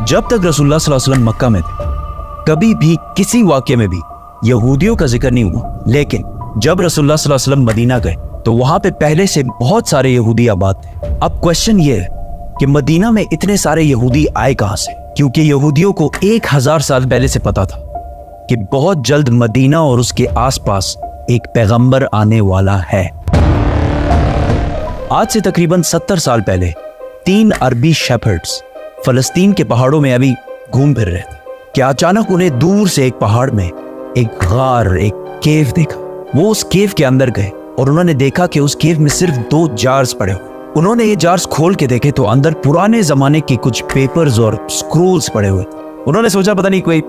जब तक रसूलुल्लाह सल्लल्लाहु अलैहि वसल्लम मक्का में थे कभी भी किसी वाक्य में भी यहूदियों का जिक्र नहीं हुआ। लेकिन जब रसूलुल्लाह सल्लल्लाहु अलैहि वसल्लम मदीना गए तो वहां पे पहले से बहुत सारे यहूदी आबाद थे। अब क्वेश्चन ये है कि मदीना में इतने सारे यहूदी आए कहां से? क्योंकि यहूदियों को 1000 साल पहले से पता था कि बहुत जल्द मदीना और उसके आसपास एक पैगंबर आने वाला है। आज से तकरीबन 70 साल पहले 3 अरबी शेफर्ड्स फलस्तीन के पहाड़ों में अभी घूम फिर रहे थे कि अचानक उन्हें दूर से एक पहाड़ में एक गार, एक केव देखा। वो उस केव के अंदर गए और उन्होंने देखा कि उस केव में सिर्फ 2 जार्स पड़े हुए। उन्होंने ये जार्स खोल के देखे तो अंदर पुराने जमाने के कुछ पेपर्स और स्क्रोल्स पड़े हुए। उन्होंने सोचा पता नहीं कोई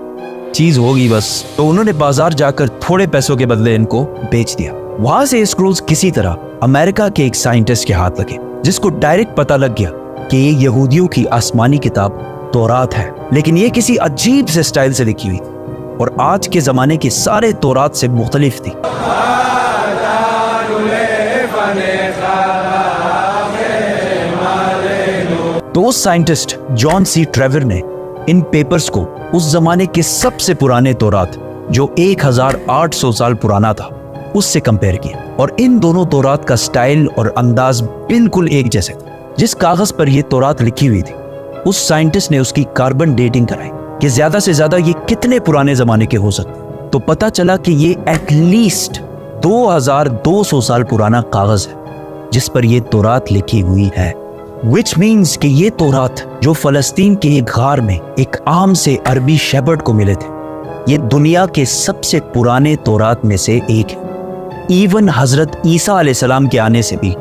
चीज होगी बस, तो उन्होंने बाजार जाकर थोड़े पैसों के बदले इनको बेच दिया। वहां से ये स्क्रोल्स किसी तरह अमेरिका के एक साइंटिस्ट के हाथ लगे, जिसको डायरेक्ट पता लग गया कि ये यहूदियों की आसमानी किताब तौरात है, लेकिन ये किसी अजीब से स्टाइल से लिखी हुई थी और आज के जमाने की सारे तौरात से मुख्तलिफ थी। तो उस साइंटिस्ट जॉन सी ट्रेवर ने इन पेपर्स को उस जमाने के सबसे पुराने तौरात जो 1800 साल पुराना था उससे कंपेयर किया और इन दोनों तौरात का स्टाइल और अंदाज बिल्कुल एक जैसे था। जिस कागज पर यह तौरात लिखी हुई थी उस साइंटिस्ट ने उसकी कार्बन डेटिंग कराई कि ज्यादा से ज्यादा ये कितने पुराने जमाने के हो सकते। तो पता चला कि ये एटलीस्ट 2200 साल पुराना कागज है जिस पर यह तौरात लिखी हुई है। विच मीन्स कि ये तौरात जो फलस्तीन के एक गार में एक आम से अरबी शेफर्ड को मिले थे, ये दुनिया के सबसे पुराने तौरात में से एक है। इवन हजरत ईसा अलैहिस्सलाम के आने से भी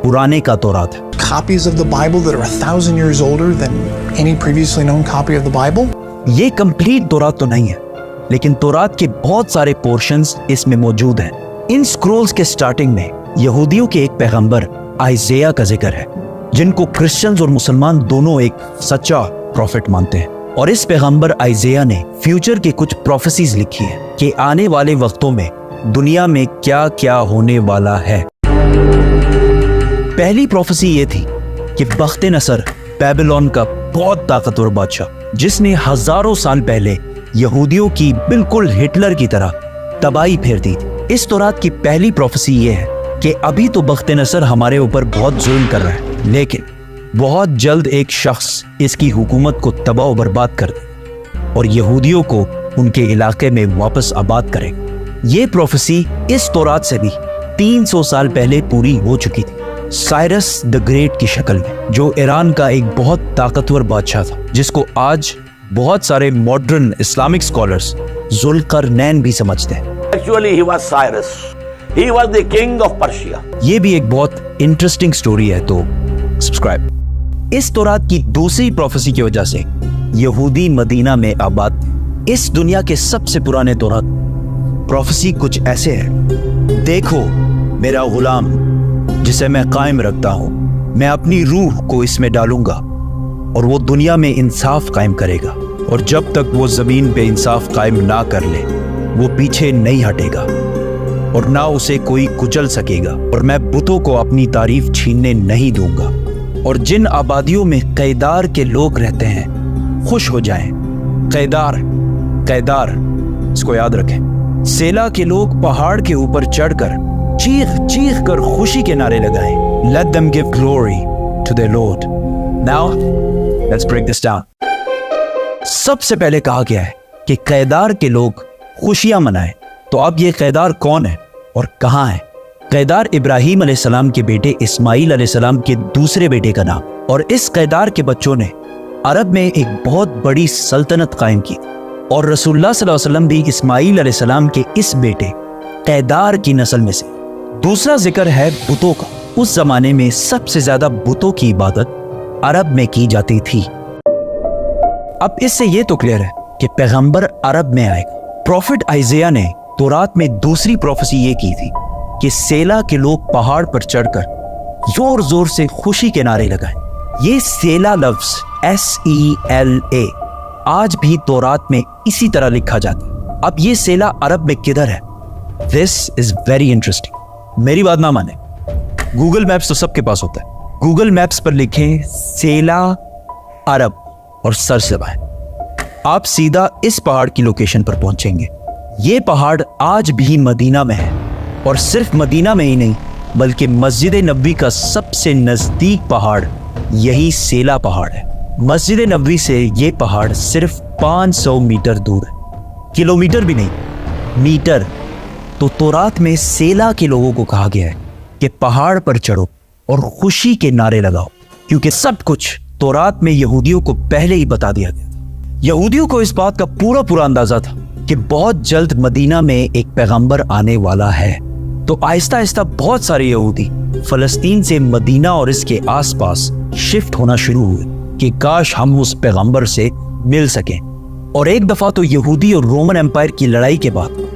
पुराने का तौरात है। Copies of the Bible that are 1000 years older than any previously known copy of the Bible? ये कंप्लीट तौरात तो नहीं है, लेकिन तौरात के बहुत सारे पोर्शंस इसमें मौजूद हैं। इन स्क्रोल्स के स्टार्टिंग में यहूदियों के एक पैगंबर आइज़ाया का जिक्र है, जिनको क्रिश्चियंस और मुसलमान दोनों एक सच्चा प्रॉफिट मानते हैं। और इस पैगंबर आइज़ाया ने फ्यूचर की कुछ प्रोफेसीज लिखी है कि आने वाले वक्तों में दुनिया में क्या क्या होने वाला है। पहली प्रोफेसी ये थी कि बख्ते नसर बेबीलोन का बहुत ताकतवर बादशाह, जिसने हजारों साल पहले यहूदियों की बिल्कुल हिटलर की तरह तबाही फेर दी थी। इस तौरात की पहली प्रोफेसी ये है कि अभी तो बख्ते नसर हमारे ऊपर बहुत जुल्म कर रहा है, लेकिन बहुत जल्द एक शख्स इसकी हुकूमत को तबाह बर्बाद कर दे और यहूदियों को उनके इलाके में वापस आबाद करेगा। ये प्रोफेसी इस तौरात से भी 300 साल पहले पूरी हो चुकी थी, साइरस द ग्रेट की शक्ल में, जो ईरान का एक बहुत ताकतवर बादशाह था, जिसको आज बहुत सारे मॉडर्न इस्लामिक स्कॉलर्स जुल्करनैन भी समझते हैं। Actually, he was Cyrus. He was the king of Persia. ये भी एक बहुत इंटरेस्टिंग स्टोरी है, तो सब्सक्राइब। इस तौरात की दूसरी प्रोफेसी की वजह से यहूदी मदीना में आबाद। इस दुनिया के सबसे पुराने तौरात प्रोफेसी कुछ ऐसे है, देखो मेरा गुलाम जिसे मैं कायम रखता हूं, मैं अपनी रूह को इसमें डालूंगा और वो दुनिया में इंसाफ कायम करेगा, और जब तक वो जमीन पे इंसाफ कायम ना कर ले वो पीछे नहीं हटेगा और ना उसे कोई कुचल सकेगा, और मैं बुतों को अपनी तारीफ छीनने नहीं दूंगा। और जिन आबादियों में कैदार के लोग रहते हैं खुश हो जाएं। कैदार, कैदार, इसको याद रखें। सेला के लोग पहाड़ के ऊपर चढ़कर चीख चीख कर खुशी के नारे लगाएं। Let them give glory to their Lord. Now, let's break this down. सबसे पहले कहा गया है कि कैदार के लोग खुशियां मनाएं। तो अब ये कैदार कौन है और कहां है? कैदार इब्राहिम अलैहिस्सलाम के बेटे इस्माइल अलैहिस्सलाम के दूसरे बेटे का नाम, और इस कैदार के बच्चों ने अरब में एक बहुत बड़ी सल्तनत कायम की, और रसूलुल्लाह सल्लल्लाहु अलैहि वसल्लम भी इस्माइल अलैहिस्सलाम के इस बेटे कैदार की नस्ल में से। दूसरा जिक्र है बुतों का। उस जमाने में सबसे ज्यादा बुतों की इबादत अरब में की जाती थी। अब इससे यह तो क्लियर है कि पैगंबर अरब में आएगा। प्रॉफिट आइज़ाया ने तौरात में दूसरी प्रोफेसी ये की थी कि सेला के लोग पहाड़ पर चढ़कर जोर जोर से खुशी के नारे लगाएं। ये सेला लफ्ज SELA आज भी तौरात में इसी तरह लिखा जाता है। अब ये सेला अरब में किधर है? This is very interesting. मेरी बात ना माने, गूगल मैप्स तो सबके पास होता है। गूगल मैप्स पर लिखें सेला अरब, और सर से दबाएं। आप सीधा इस पहाड़ की लोकेशन पर पहुंचेंगे। ये पहाड़ आज भी मदीना में है, और सिर्फ मदीना में ही नहीं बल्कि मस्जिद नबवी का सबसे नजदीक पहाड़ यही सेला पहाड़ है। मस्जिद नबवी से ये पहाड़ सिर्फ 500 मीटर दूर है, किलोमीटर भी नहीं, मीटर। तो तौरात में सेला के लोगों को कहा गया है कि पहाड़ पर चढ़ो और खुशी के नारे लगाओ, क्योंकि सब कुछ तौरात में यहूदियों को पहले ही बता दिया गया। यहूदियों को इस बात का पूरा अंदाजा था कि बहुत जल्द मदीना में एक पैगंबर आने वाला है। तो आहिस्ता आहिस्ता बहुत सारे यहूदी फलस्तीन से मदीना और इसके आसपास शिफ्ट होना शुरू हुए कि काश हम उस पैगंबर से मिल सकें। और एक दफा तो यहूदी और रोमन एम्पायर की लड़ाई के बाद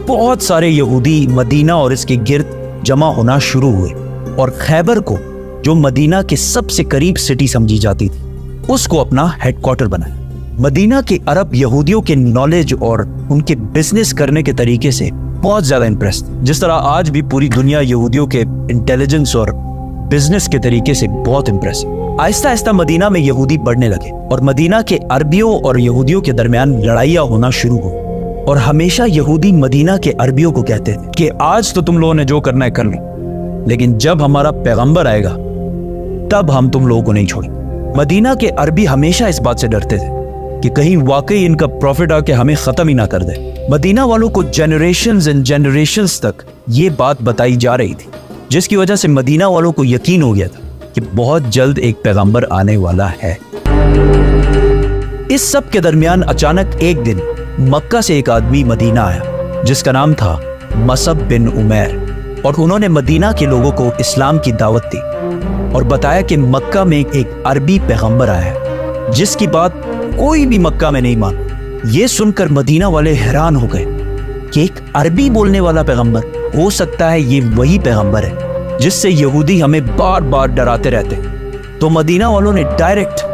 बहुत सारे यहूदी मदीना और इसके गिर्द जमा होना शुरू हुए, और खैबर को, जो मदीना के सबसे करीब सिटी समझी जाती थी, उसको अपना हेडक्वार्टर बनाया। मदीना के अरब यहूदियों के नॉलेज और उनके बिजनेस करने के तरीके से बहुत ज्यादा इम्प्रेस थे, जिस तरह आज भी पूरी दुनिया यहूदियों के इंटेलिजेंस और बिजनेस के तरीके से बहुत इम्प्रेस है। आहिस्ता आहिस्ता मदीना में यहूदी बढ़ने लगे और मदीना के अरबियों और यहूदियों के दरमियान लड़ाइयाँ होना शुरू हुई। और हमेशा यहूदी मदीना के अरबियों को कहते थे कि आज तो तुम लोगों ने जो करना है कर लो, लेकिन जब हमारा पैगंबर आएगा तब हम तुम लोगों को नहीं छोड़ेंगे। मदीना के अरबी हमेशा इस बात से डरते थे कि कहीं वाकई इनका प्रॉफिट आके हमें खत्म ही ना कर दे। मदीना वालों को जनरेशंस एंड जनरेशंस तक ये बात बताई जा रही थी, जिसकी वजह से मदीना वालों को यकीन हो गया था कि बहुत जल्द एक पैगंबर आने वाला है। इस सब के दरमियान अचानक एक दिन मक्का से एक आदमी मदीना आया जिसका नाम था मसअब बिन उमैर, और उन्होंने मदीना के लोगों को इस्लाम की दावत दी और बताया कि मक्का में एक अरबी पैगंबर आया है जिसकी बात कोई भी मक्का में नहीं माना। यह सुनकर मदीना वाले हैरान हो गए कि एक अरबी बोलने वाला पैगंबर, हो सकता है ये वही पैगंबर है जिससे यहूदी हमें बार बार डराते रहते। तो मदीना वालों ने डायरेक्ट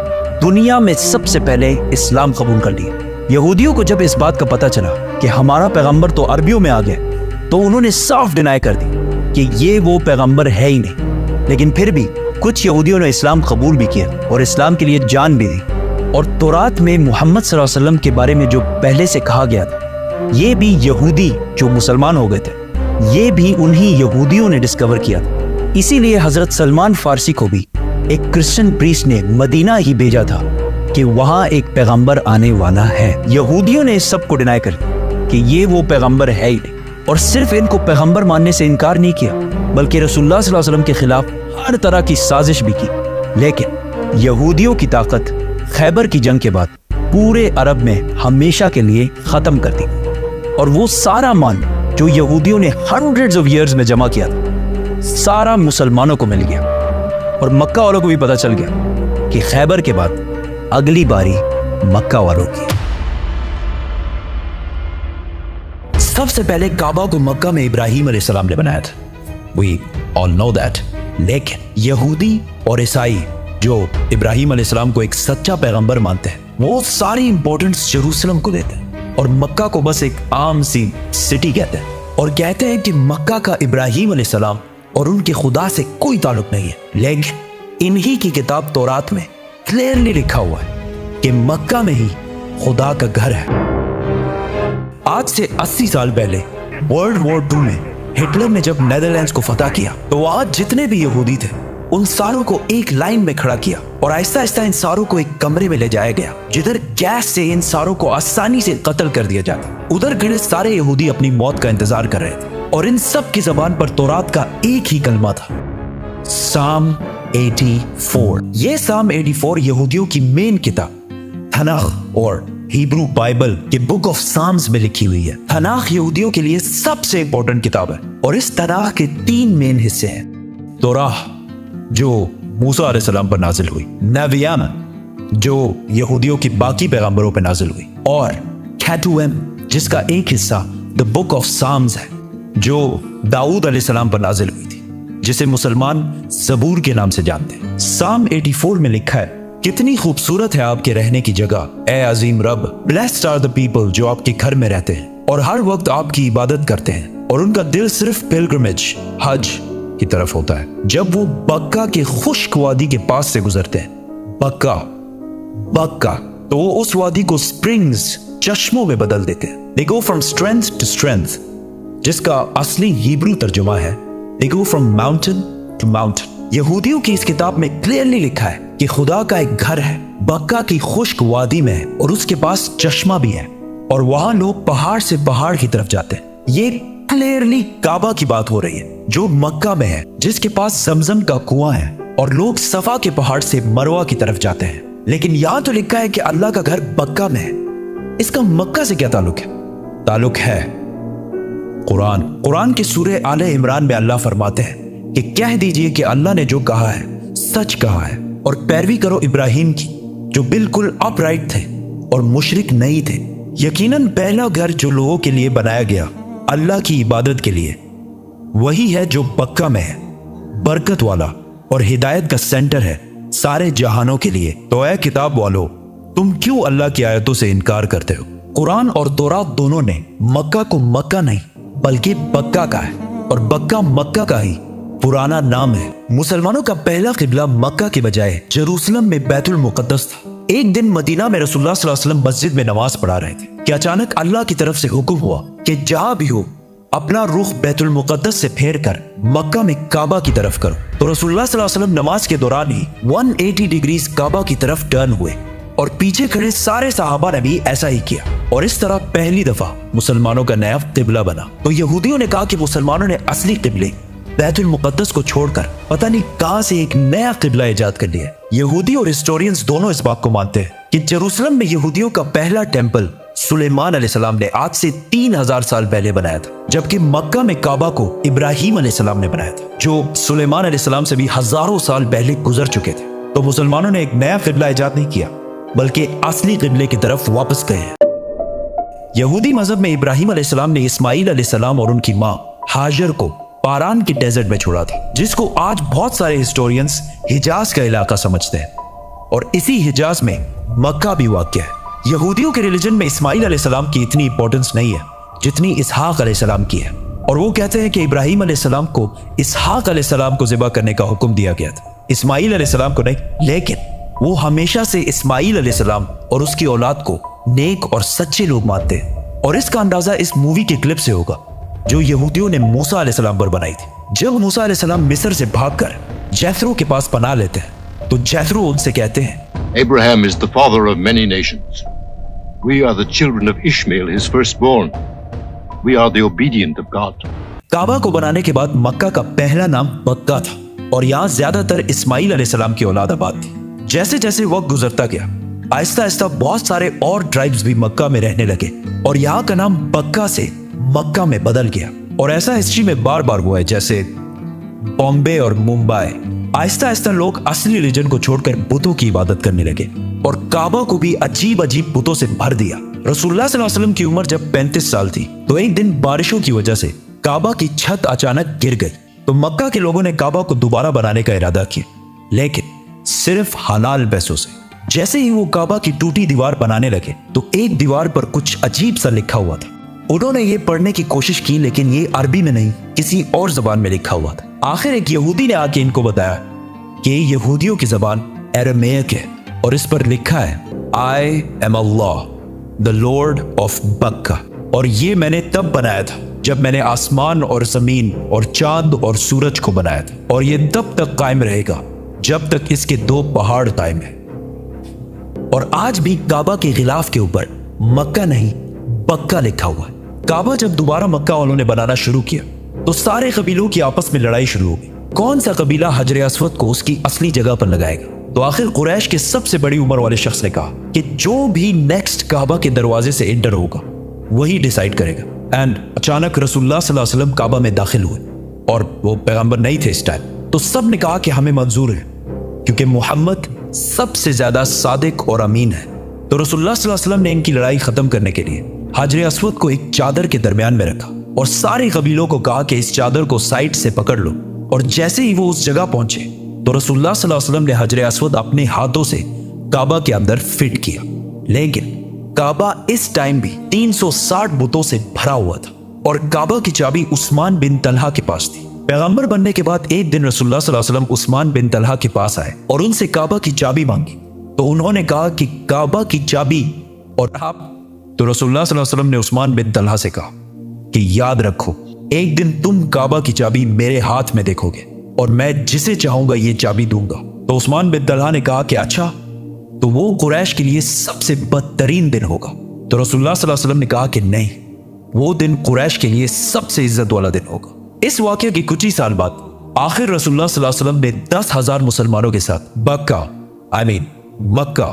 दुनिया में सबसे पहले इस्लाम कबूल कर लिया। यहूदियों को जब इस बात का पता चला कि हमारा पैगंबर तो अरबियों में आ गया, तो उन्होंने साफ डिनाई कर दी कि ये वो पैगंबर है ही नहीं। लेकिन फिर भी कुछ यहूदियों ने इस्लाम कबूल भी किया और इस्लाम के लिए जान भी दी। और तौरात में मोहम्मद सल्लल्लाहु अलैहि वसल्लम के बारे में जो पहले से कहा गया था, ये भी यहूदी जो मुसलमान हो गए थे, ये भी उन्हीं यहूदियों ने डिस्कवर किया था। इसीलिए हजरत सलमान फारसी को भी एक क्रिश्चियन प्रीस्ट ने मदीना ही भेजा था कि वहां एक पैगंबर आने वाला है। यहूदियों ने इस सब को डिनाई कर दिया कि ये वो पैगंबर है ही नहीं, और सिर्फ इनको पैगंबर मानने से इनकार नहीं किया, बल्कि रसूलुल्लाह सल्लल्लाहु अलैहि वसल्लम के खिलाफ हर तरह की साजिश भी की। लेकिन यहूदियों की ताकत खैबर की जंग के बाद पूरे अरब में हमेशा के लिए खत्म कर दी, और वो सारा माल जो यहूदियों ने हंड्रेड्स ऑफ ईयर्स में जमा किया था, सारा मुसलमानों को मिल गया। और मक्का वालों को भी पता चल गया कि खैबर के बाद अगली बारी मक्का वालों की। सबसे पहले काबा को मक्का में इब्राहिम अलैहिस्सलाम ने बनाया था, We all know that। लेकिन यहूदी और ईसाई जो इब्राहिम अलैहिस्सलाम को एक सच्चा पैगंबर मानते हैं, वो सारी इंपॉर्टेंस जेरूसलम को देते हैं और मक्का को बस एक आम सी सिटी कहते हैं, और कहते हैं कि मक्का का इब्राहिम अलैहिस्सलाम और उनके खुदा से कोई ताल्लुक नहीं है। लेकिन इन्हीं की किताब तौरात में क्लियरली लिखा हुआ है कि मक्का में ही खुदा का घर है। आज से 80 साल पहले वर्ल्ड वॉर 2 में हिटलर ने जब नेदरलैंड्स को फतह किया, तो आज जितने भी यहूदी थे उन सारों को एक लाइन में खड़ा किया और आहिस्ता आहिस्ता इन सारों को एक कमरे में ले जाया गया, जिधर गैस से इन सारों को आसानी से कत्ल कर दिया जाता। उधर खड़े सारे यहूदी अपनी मौत का इंतजार कर रहे थे, और इन सब की जबान पर तौरात का एक ही कलमा था, साम 84। ये साम 84 यहूदियों की मेन किताब तनाख और हिब्रू बाइबल के बुक ऑफ साम्स में लिखी हुई है। तनाख यहूदियों के लिए सबसे इंपॉर्टेंट किताब है, और इस तनाख के 3 मेन हिस्से हैं। तौराह जो मूसा अलैहिस्सलाम पर नाजिल हुई, नबियान जो यहूदियों की बाकी पैगंबरों पर नाजिल हुई, और कैटुएम जिसका एक हिस्सा द बुक ऑफ साम्स है जो दाऊद अलैहिस्सलाम पर नाजिल हुई थी, जिसे मुसलमान ज़बूर के नाम से जानते हैं। साम 84 में लिखा है, कितनी खूबसूरत है आपके रहने की जगह, ए अजीम रब। ब्लेस्ड आर द पीपल जो आपके घर में रहते हैं और हर वक्त आपकी इबादत करते हैं, और उनका दिल सिर्फ पिलग्रिमेज हज की तरफ होता है। जब वो बक्का के खुश्क वादी के पास से गुजरते हैं, बक्का बक्का, तो वो उस वादी को स्प्रिंग्स, चश्मों में बदल देते हैं। They go from strength to strength, जिसका असली हिब्रू तर्जुमा है They go from mountain to mountain। यहूदियों की इस किताब में क्लियरली लिखा है कि खुदा का एक घर है बक्का की खुश्क वादी में है और उसके पास चश्मा भी है और वहां लोग पहाड़ से पहाड़ की तरफ जाते हैं। ये क्लियरली काबा की बात हो रही है जो मक्का में है, जिसके पास जमजम का कुआं है और लोग सफा के पहाड़ से मरवा की तरफ जाते हैं। लेकिन यहां तो लिखा है कि अल्लाह का घर बक्का में है। इसका मक्का से क्या ताल्लुक है? ताल्लुक है कुरान की सूरह आले इमरान में अल्लाह फरमाते हैं कि कह दीजिए कि अल्लाह ने जो कहा है सच कहा है और पैरवी करो इब्राहिम की जो बिल्कुल अपराइट थे और मुशरिक नहीं थे। यकीनन पहला घर जो लोगों के लिए बनाया गया अल्लाह की इबादत के लिए वही है जो बक्का में है, बरकत वाला और हिदायत का सेंटर है सारे जहानों के लिए। तो ऐ किताब वालों, तुम क्यों अल्लाह की आयतों से इनकार करते हो? कुरान और तौरात दोनों ने मक्का को मक्का नहीं बल्कि बक्का कहा है और बक्का मक्का का ही पुराना नाम है। मुसलमानों का पहला किबला मक्का के बजाय जेरूसलम में बैतुल मुकद्दस था। एक दिन मदीना में रसूलुल्लाह सल्लल्लाहु अलैहि वसल्लम मस्जिद में नमाज पढ़ा रहे थे कि अचानक अल्लाह की तरफ से हुक्म हुआ कि जहां भी हो अपना रुख बैतुल मुकद्दस से फेर कर मक्का में काबा की तरफ करो। तो रसूलुल्लाह सल्लल्लाहु अलैहि वसल्लम नमाज के दौरान ही 180 डिग्रीज काबा की तरफ टर्न हुए और पीछे खड़े सारे सहाबा ने भी ऐसा ही किया और इस तरह पहली दफा मुसलमानों का नया किबला बना। तो यहूदियों ने कहा कि मुसलमानों ने असली किबले बैतुल मुकद्दस को छोड़कर पता नहीं कहां से एक नया किबला इजाद कर लिया। यहूदी और हिस्टोरियंस दोनों इस बात को मानते हैं कि जेरूसलम में यहूदियों का पहला टेंपल सुलेमान अलैहिस्सलाम ने आज से 3000 साल पहले बनाया था, जबकि मक्का में काबा को इब्राहिम अलैहिस्सलाम ने बनाया था जो सुलेमान अलैहिस्सलाम से भी हजारों साल पहले गुजर चुके थे। तो मुसलमानों ने एक नया किबला इजाद नहीं किया बल्कि असली किबले की तरफ वापस गए हैं। यहूदी मजहब में इब्राहिम अलैहिस्सलाम ने इस्माइल अलैहिस्सलाम और उनकी मां हाजर को पारान के डेजर्ट में छोड़ा था, जिसको आज बहुत सारे हिस्टोरियंस हिजाज का इलाका समझते हैं और इसी हिजाज में मक्का भी वाक़या है। यहूदियों के रिलीजन में इस्माइल अलैहिस्सलाम की इतनी इंपॉर्टेंस नहीं है जितनी इसहाक अलैहिस्सलाम की है और वो कहते हैं कि इब्राहिम अलैहिस्सलाम को इसहाक अलैहिस्सलाम को ज़िबा करने का हुक्म दिया गया था, इस्माइल अलैहिस्सलाम को नहीं। लेकिन वो हमेशा से इस्माइल अलैहिस्सलाम और उसकी औलाद को नेक और सच्चे लोग मानते हैं और इसका अंदाजा इस मूवी के क्लिप से होगा जो यहूदियों ने मूसा अलैहिस्सलाम पर बनाई थी। जब मूसा अलैहिस्सलाम मिस्र से भागकर जैथरो के पास पनाह लेते हैं तो जैथरो उनसे कहते हैं, Abraham is the father of many nations. We are the children of Ishmael, his firstborn. We are the obedient of God. काबा को बनाने के बाद मक्का का पहला नाम बक्का था और यहाँ ज्यादातर इस्माइल अलैहिस्सलाम की औलाद आबाद थी। जैसे जैसे वक्त गुजरता गया आहिस्ता आहिस्ता बहुत सारे और ट्राइब्स भी मक्का में रहने लगे और यहाँ का नाम बक्का से मक्का में बदल गया और ऐसा हिस्ट्री में बार बार हुआ है, जैसे बॉम्बे और मुंबई। आहिस्ता आहिस्ता लोग असली रिलीजन को छोड़कर बुतों की इबादत करने लगे और काबा को भी अजीब अजीब बुतों से भर दिया। रसूलुल्लाह सल्लल्लाहु अलैहि वसल्लम की उम्र जब 35 साल थी तो एक दिन बारिशों की वजह से काबा की छत अचानक गिर गई तो मक्का के लोगों ने काबा को दोबारा बनाने का इरादा किया, लेकिन सिर्फ हलाल पैसों से। जैसे ही वो काबा की टूटी दीवार बनाने लगे तो एक दीवार पर कुछ अजीब सा लिखा हुआ था। उन्होंने ये पढ़ने की कोशिश की लेकिन ये अरबी में नहीं किसी और जबान में लिखा हुआ था। आखिर एक यहूदी ने आके इनको बताया कि यहूदियों की जबान अरामेक है और इस पर लिखा है I am Allah the Lord of बक्का और ये मैंने तब बनाया था जब मैंने आसमान और जमीन और चांद और सूरज को बनाया था और ये तब तक कायम रहेगा जब तक इसके 2 पहाड़ कायम है। और आज भी काबा के गिलाफ के ऊपर मक्का नहीं बक्का लिखा हुआ है। काबा जब दोबारा मक्का वालों ने बनाना शुरू किया तो सारे कबीलों की आपस में लड़ाई शुरू हो गई। कौन सा कबीला हजर अस्वद को उसकी असली जगह पर लगाएगा? तो आखिर कुरैश के सबसे बड़ी उम्र वाले शख्स ने कहा कि जो भी नेक्स्ट काबा के दरवाजे से एंटर होगा वही डिसाइड करेगा। एंड अचानक रसूलुल्लाह सल्लल्लाहु अलैहि वसल्लम काबा में दाखिल हुए और वो पैगंबर नहीं थे इस टाइम। तो सब ने कहा कि हमें मंजूर है क्योंकि मोहम्मद सबसे ज्यादा सादिक और अमीन है। तो रसूलुल्लाह सल्लल्लाहु अलैहि वसल्लम ने इनकी लड़ाई खत्म करने के लिए हजर अस्वद को एक चादर के दरमियान में रखा और सारे कबीलों को कहा कि इस चादर को साइड से पकड़ लो। और जैसे ही वो उस जगह पहुंचे तो रसूलुल्लाह सल्लल्लाहु अलैहि वसल्लम ने हजर अस्वद अपने हाथों से काबा के अंदर फिट किया। लेकिन काबा इस टाइम भी 360 बुतों से भरा हुआ था और काबा की चाबी उस्मान बिन तलहा के पास थी। पैगंबर बनने के बाद एक दिन रसूलुल्लाह सल्लल्लाहु अलैहि वसल्लम उस्मान बिन तलहा के पास आए और उनसे काबा की चाबी मांगी तो उन्होंने कहा कि काबा की चाबी और आप। तो रसूलुल्लाह सल्लल्लाहु अलैहि वसल्लम ने उस्मान बिन तलहा से कहा कि याद रखो, एक दिन तुम काबा की चाबी मेरे हाथ में देखोगे और मैं जिसे चाहूंगा ये चाबी दूंगा। तो उस्मान बिन तलहा ने कहा कि अच्छा, तो वो कुरैश के लिए सबसे बदतरीन दिन होगा। तो रसूलुल्लाह सल्लल्लाहु अलैहि वसल्लम ने कहा कि नहीं, वो दिन कुरैश के लिए सबसे इज्जत वाला दिन होगा। इस वाकये के कुछ ही साल बाद आखिर रसूलुल्लाह सल्लल्लाहु अलैहि वसल्लम ने 10,000 मुसलमानों के साथ मक्का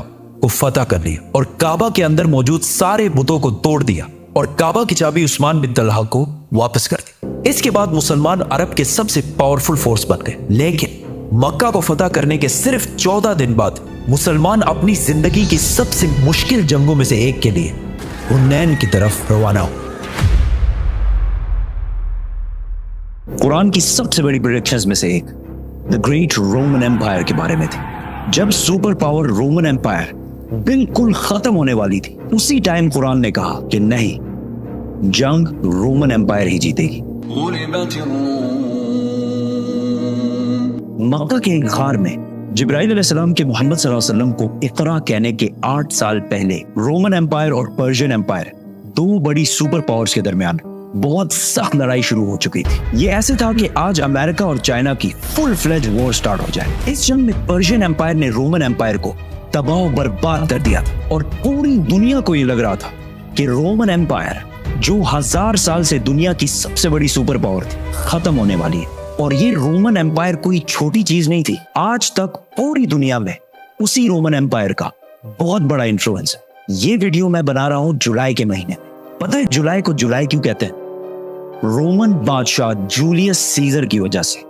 को फतह कर लिया और काबा के अंदर मौजूद सारे बुतों को तोड़ दिया और काबा की चाबी उस्मान बिन तलहा को वापस कर दी। इसके बाद मुसलमान अरब के सबसे पावरफुल फोर्स बन गए। लेकिन मक्का को फतह करने के सिर्फ 14 दिन बाद मुसलमान अपनी जिंदगी की सबसे मुश्किल जंगों में से एक के लिए हुनैन की तरफ रवाना हो। कुरान की सबसे बड़ी प्रेडिक्शंस में से एक द ग्रेट रोमन एम्पायर के बारे में थी। जब सुपर पावर रोमन एम्पायर बिल्कुल खत्म होने वाली थी, उसी टाइम कुरान ने कहा कि नहीं, जंग रोमन एम्पायर ही जीतेगी। मक्का के एक गार में जिब्राइल अलैहिस्सलाम के मोहम्मद सल्लल्लाहु अलैहि वसल्लम को इकरा कहने के 8 साल पहले रोमन एम्पायर और पर्शियन एम्पायर, दो बड़ी सुपर पावर्स के दरमियान बहुत सख्त लड़ाई शुरू हो चुकी थी। ये ऐसे था कि आज अमेरिका और चाइना की फुल फ्लेज वॉर स्टार्ट हो जाए। इस जंग में पर्शियन एम्पायर ने रोमन एम्पायर को तबाह बर्बाद कर दिया था और पूरी दुनिया को ये लग रहा था कि रोमन एम्पायर, जो 1000 साल से दुनिया की सबसे बड़ी सुपर पावर थी, खत्म होने वाली है। और ये रोमन एम्पायर कोई छोटी चीज नहीं थी। आज तक पूरी दुनिया में उसी रोमन एम्पायर का बहुत बड़ा इन्फ्लुएंस है। ये वीडियो मैं बना रहा हूं जुलाई के महीने। पता है जुलाई को जुलाई क्यों कहते हैं? रोमन बादशाह जूलियस सीजर की वजह से,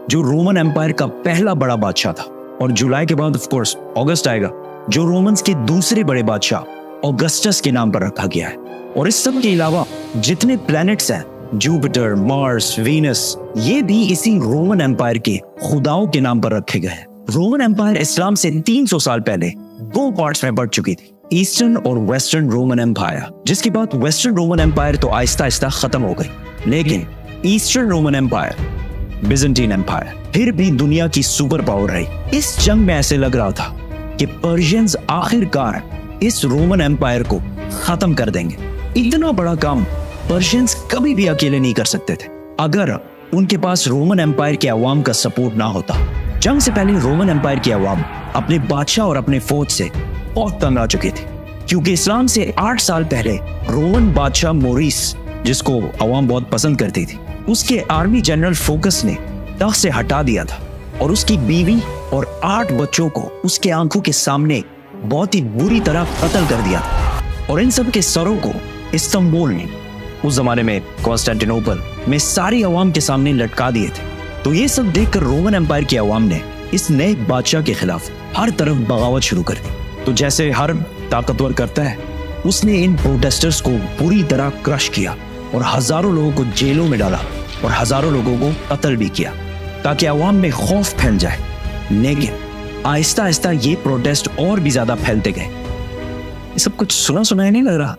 जो रोमन एम्पायर का पहला बड़ा बादशाह था। और जुलाई के बाद ऑफ कोर्स अगस्त आएगा, जो रोमन्स के दूसरे बड़े बादशाह ऑगस्टस के नाम पर रखा गया है। और इस सब के अलावा जितने प्लैनेट्स हैं, जुपिटर, मार्स, वीनस, ये भी इसी रोमन एम्पायर के खुदाओं के नाम पर रखे गए हैं। रोमन एम्पायर इस्लाम से 300 साल पहले 2 पार्ट्स में बढ़ चुकी थी, ईस्टर्न और वेस्टर्न रोमन एम्पायर। जिसके बाद वेस्टर्न रोमन एम्पायर तो आहिस्ता आहिस्ता खत्म हो गई, लेकिन Eastern Roman Empire, Byzantine Empire, फिर भी दुनिया की सुपर पावर रही। इस जंग में ऐसे लग रहा था कि पर्शियंस आखिरकार इस रोमन एम्पायर को खत्म कर देंगे। इतना बड़ा काम पर्शियंस कभी भी अकेले नहीं कर सकते थे अगर उनके पास रोमन एम्पायर के अवाम का सपोर्ट ना होता। जंग से पहले रोमन एम्पायर के अवाम अपने बादशाह और अपने फौज से बहुत तंग आ चुके थे, क्योंकि इस्लाम से 8 साल पहले रोमन बादशाह मोरिस, जिसको अवाम बहुत पसंद करती थी, उसके आर्मी जनरल फोकस ने तख्त से हटा दिया था और उसकी बीवी और 8 बच्चों को उसके आंखों के सामने बहुत ही बुरी तरह कत्ल कर दिया था। और इन सब के सरों को इस्तांबुल में, उस जमाने में कॉन्स्टेंटिनोपल में, सारी अवाम के सामने लटका दिए थे। तो ये सब देखकर रोमन एम्पायर की अवाम ने इस नए बादशाह के खिलाफ हर तरफ बगावत शुरू कर दी। तो जैसे हर ताकतवर करता है, उसने इन प्रोटेस्टर्स को पूरी तरह क्रश किया और हजारों लोगों को जेलों में डाला और हजारों लोगों को कत्ल भी किया, ताकि अवाम में खौफ फैल जाए। लेकिन आहिस्ता आहिस्ता ये प्रोटेस्ट और भी ज्यादा फैलते गए। ये सब कुछ सुना सुनाया नहीं लग रहा?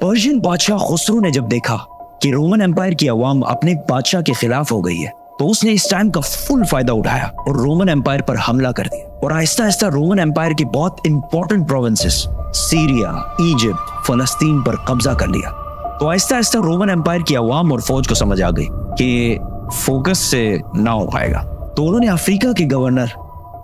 पर्शियन बादशाह खुसरो ने जब देखा कि रोमन एम्पायर की अवाम अपने बादशाह के खिलाफ हो गई है, तो उसने इस टाइम का फुल फायदा उठाया और रोमन एम्पायर पर हमला कर दिया। और आहिस्ता आहिस्ता रोमन एम्पायर की बहुत इंपॉर्टेंट प्रोविंसेस, सीरिया, इजिप्ट, फलस्तीन पर कब्जा कर लिया। तो आहिस्ता आहिस्ता रोमन एम्पायर की अवाम और फौज को समझ आ गई कि फोकस से ना हो पाएगा। तो उन्होंने अफ्रीका के गवर्नर,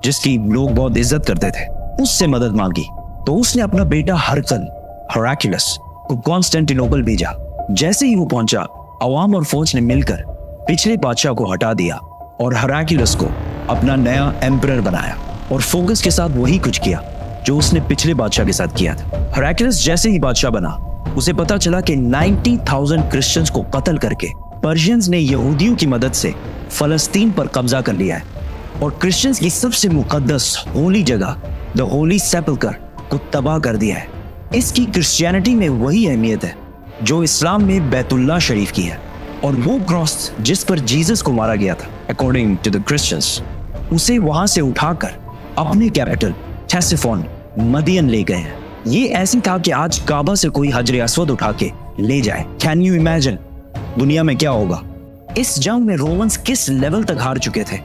जिसकी लोग बहुत इज्जत करते थे, उससे मदद मांगी। तो उसने अपना बेटा हेराक्लियस को कॉन्स्टेंटिनोपल भेजा। जैसे ही वो पहुंचा, अवाम और फौज ने मिलकर पिछले बादशाह को हटा दिया और हेराक्लियस को अपना नया एम्परर बनाया और फोकस के साथ वही कुछ किया जो उसने पिछले बादशाह के साथ किया था। हेराक्लियस जैसे ही बादशाह बना, उसे पता चला कि 90,000 क्रिश्चियंस को कत्ल करके पर्शियंस ने यहूदियों की मदद से फलस्तीन पर कब्जा कर लिया है और क्रिश्चियंस की सबसे मुकद्दस होली जगह द होली सेपल्कर को तबाह कर दिया है। इसकी क्रिश्चियनिटी में वही अहमियत है जो इस्लाम में बैतुल्लाह शरीफ की है। और वो क्रॉस जिस पर जीसस को मारा गया था, अकॉर्डिंग टू द क्रिश्चियंस, उसे वहां से उठाकर अपने कैपिटल थेसिफोन, मदियन ले गए हैं। ये ऐसी था कि आज काबा से कोई हजर अस्वद उठा के ले जाए। कैन यू इमेजिन दुनिया में क्या होगा? इस जंग में रोमन्स किस लेवल तक हार चुके थे,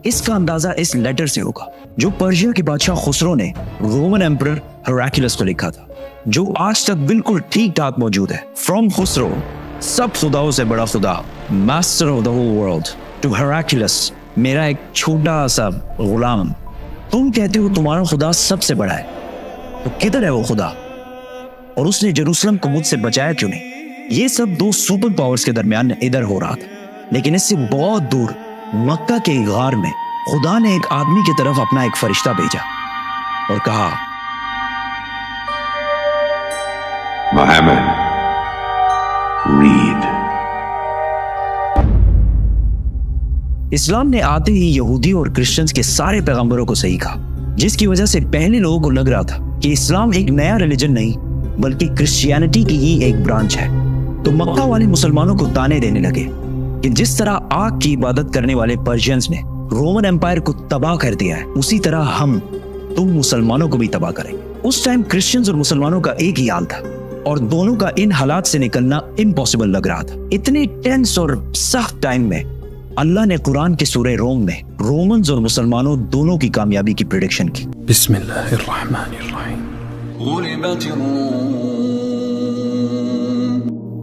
इसका अंदाजा इस लेटर से होगा। जो पर्शिया के बादशाह खुसरो ने रोमन एम्परर हेराक्लियस को लिखा था, जो आज तक बिल्कुल ठीक ठाक मौजूद है। फ्रॉम खुसरो, सब खुदाओं से बड़ा खुदा, master of the whole world, to Heraclius, मेरा एक छोटा सा गुलाम। तुम कहते हो तुम्हारा खुदा सबसे बड़ा है, तो किधर है वो खुदा? और उसने जेरूसलम को मुझसे बचाया क्यों नहीं? ये सब दो सुपर पावर्स के दरमियान इधर हो रहा था, लेकिन इससे बहुत दूर मक्का के गार में खुदा ने एक आदमी की तरफ अपना एक फरिश्ता भेजा और कहा, Muhammad, read. इस्लाम ने आते ही यहूदी और क्रिश्चियंस के सारे पैगंबरों को सही कहा, जिसकी वजह से पहले लोगों को लग रहा था कि इस्लाम एक नया रिलीजन नहीं बल्कि क्रिश्चियनिटी की ही एक ब्रांच है। तो मक्का वाले मुसलमानों को ताने देने लगे कि जिस तरह आग की इबादत करने वाले पर्शियंस ने रोमन एम्पायर को तबाह कर दिया है, उसी तरह तुम मुसलमानों को भी तबाह करेंगे। उस टाइम क्रिश्चियंस और मुसलमानों का एक ही हाल था और दोनों का इन हालात से निकलना इम्पॉसिबल लग रहा था। इतने टेंस और सख्त टाइम में अल्लाह ने कुरान के सूरह रोम में रोमन्स और मुसलमानों दोनों की कामयाबी की प्रेडिक्शन की। बिस्मिल्लाहिर्रहमानिर्रहीम।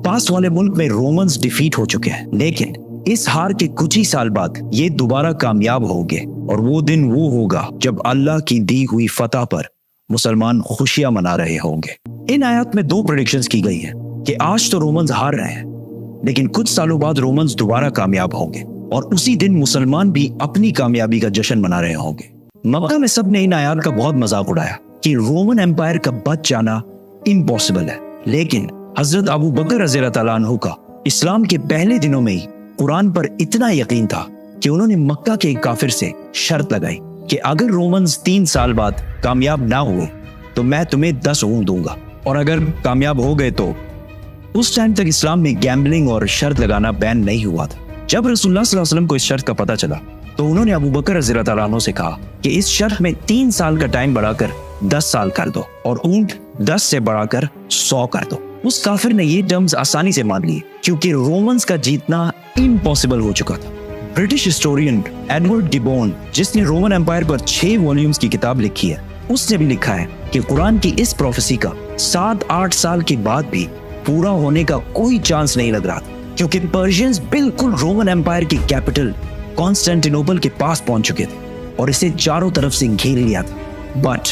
पास वाले मुल्क में रोमन्स डिफीट हो चुके हैं, लेकिन इस हार के कुछ ही साल बाद ये दोबारा कामयाब होंगे और वो दिन वो होगा जब अल्लाह की दी हुई फतह पर मुसलमान खुशियां मना रहे होंगे। इन आयत में दो प्रेडिक्शंस की गई है कि आज तो रोमन्स हार रहे हैं, लेकिन कुछ सालों बाद रोमन्स दोबारा कामयाब होंगे और उसी दिन मुसलमान भी अपनी कामयाबी का जश्न मना रहे होंगे। मक्का में सबने इन आयत का बहुत मजाक उड़ाया कि रोमन एम्पायर का बच जाना इम्पॉसिबल है, लेकिन हजरत अबू बकर रज़ियल्लाहु तआला अन्हु का इस्लाम के पहले दिनों में ही कुरान पर इतना यकीन था कि उन्होंने मक्का के एक काफिर से शर्त लगाई कि अगर रोमन्स 3 साल बाद कामयाब ना हुए तो मैं तुम्हें 10 ऊंट दूंगा, और अगर कामयाब हो गए तो उस टाइम तक इस्लाम में गैम्बलिंग और शर्त लगाना बैन नहीं हुआ था। जब रसूलुल्लाह सल्लल्लाहु अलैहि वसल्लम को इस शर्त का पता चला तो उन्होंने अबू बकर रज़ियल्लाहु तआला अन्हु से कहा कि इस शर्त में 3 साल का टाइम बढ़ाकर 10 साल कर दो और ऊंट 10 से बढ़ाकर 100 कर दो। उस काफिर ने ये टर्म्स आसानी से मान लिए क्योंकि रोमन्स का जीतना इम्पॉसिबल हो चुका था। ब्रिटिश हिस्टोरियन एडवर्ड गिबोन, जिसने रोमन एम्पायर पर 6 वॉल्यूम्स की किताब लिखी है, उसने भी लिखा है कि कुरान की इस प्रोफेसी का 7-8 साल के बाद भी पूरा होने का कोई चांस नहीं लग रहा था, क्योंकि पर्शियंस बिल्कुल रोमन एम्पायर की कैपिटल कॉन्स्टेंटिनोपल के पास पहुंच चुके थे और इसे चारों तरफ से घेर लिया था। बट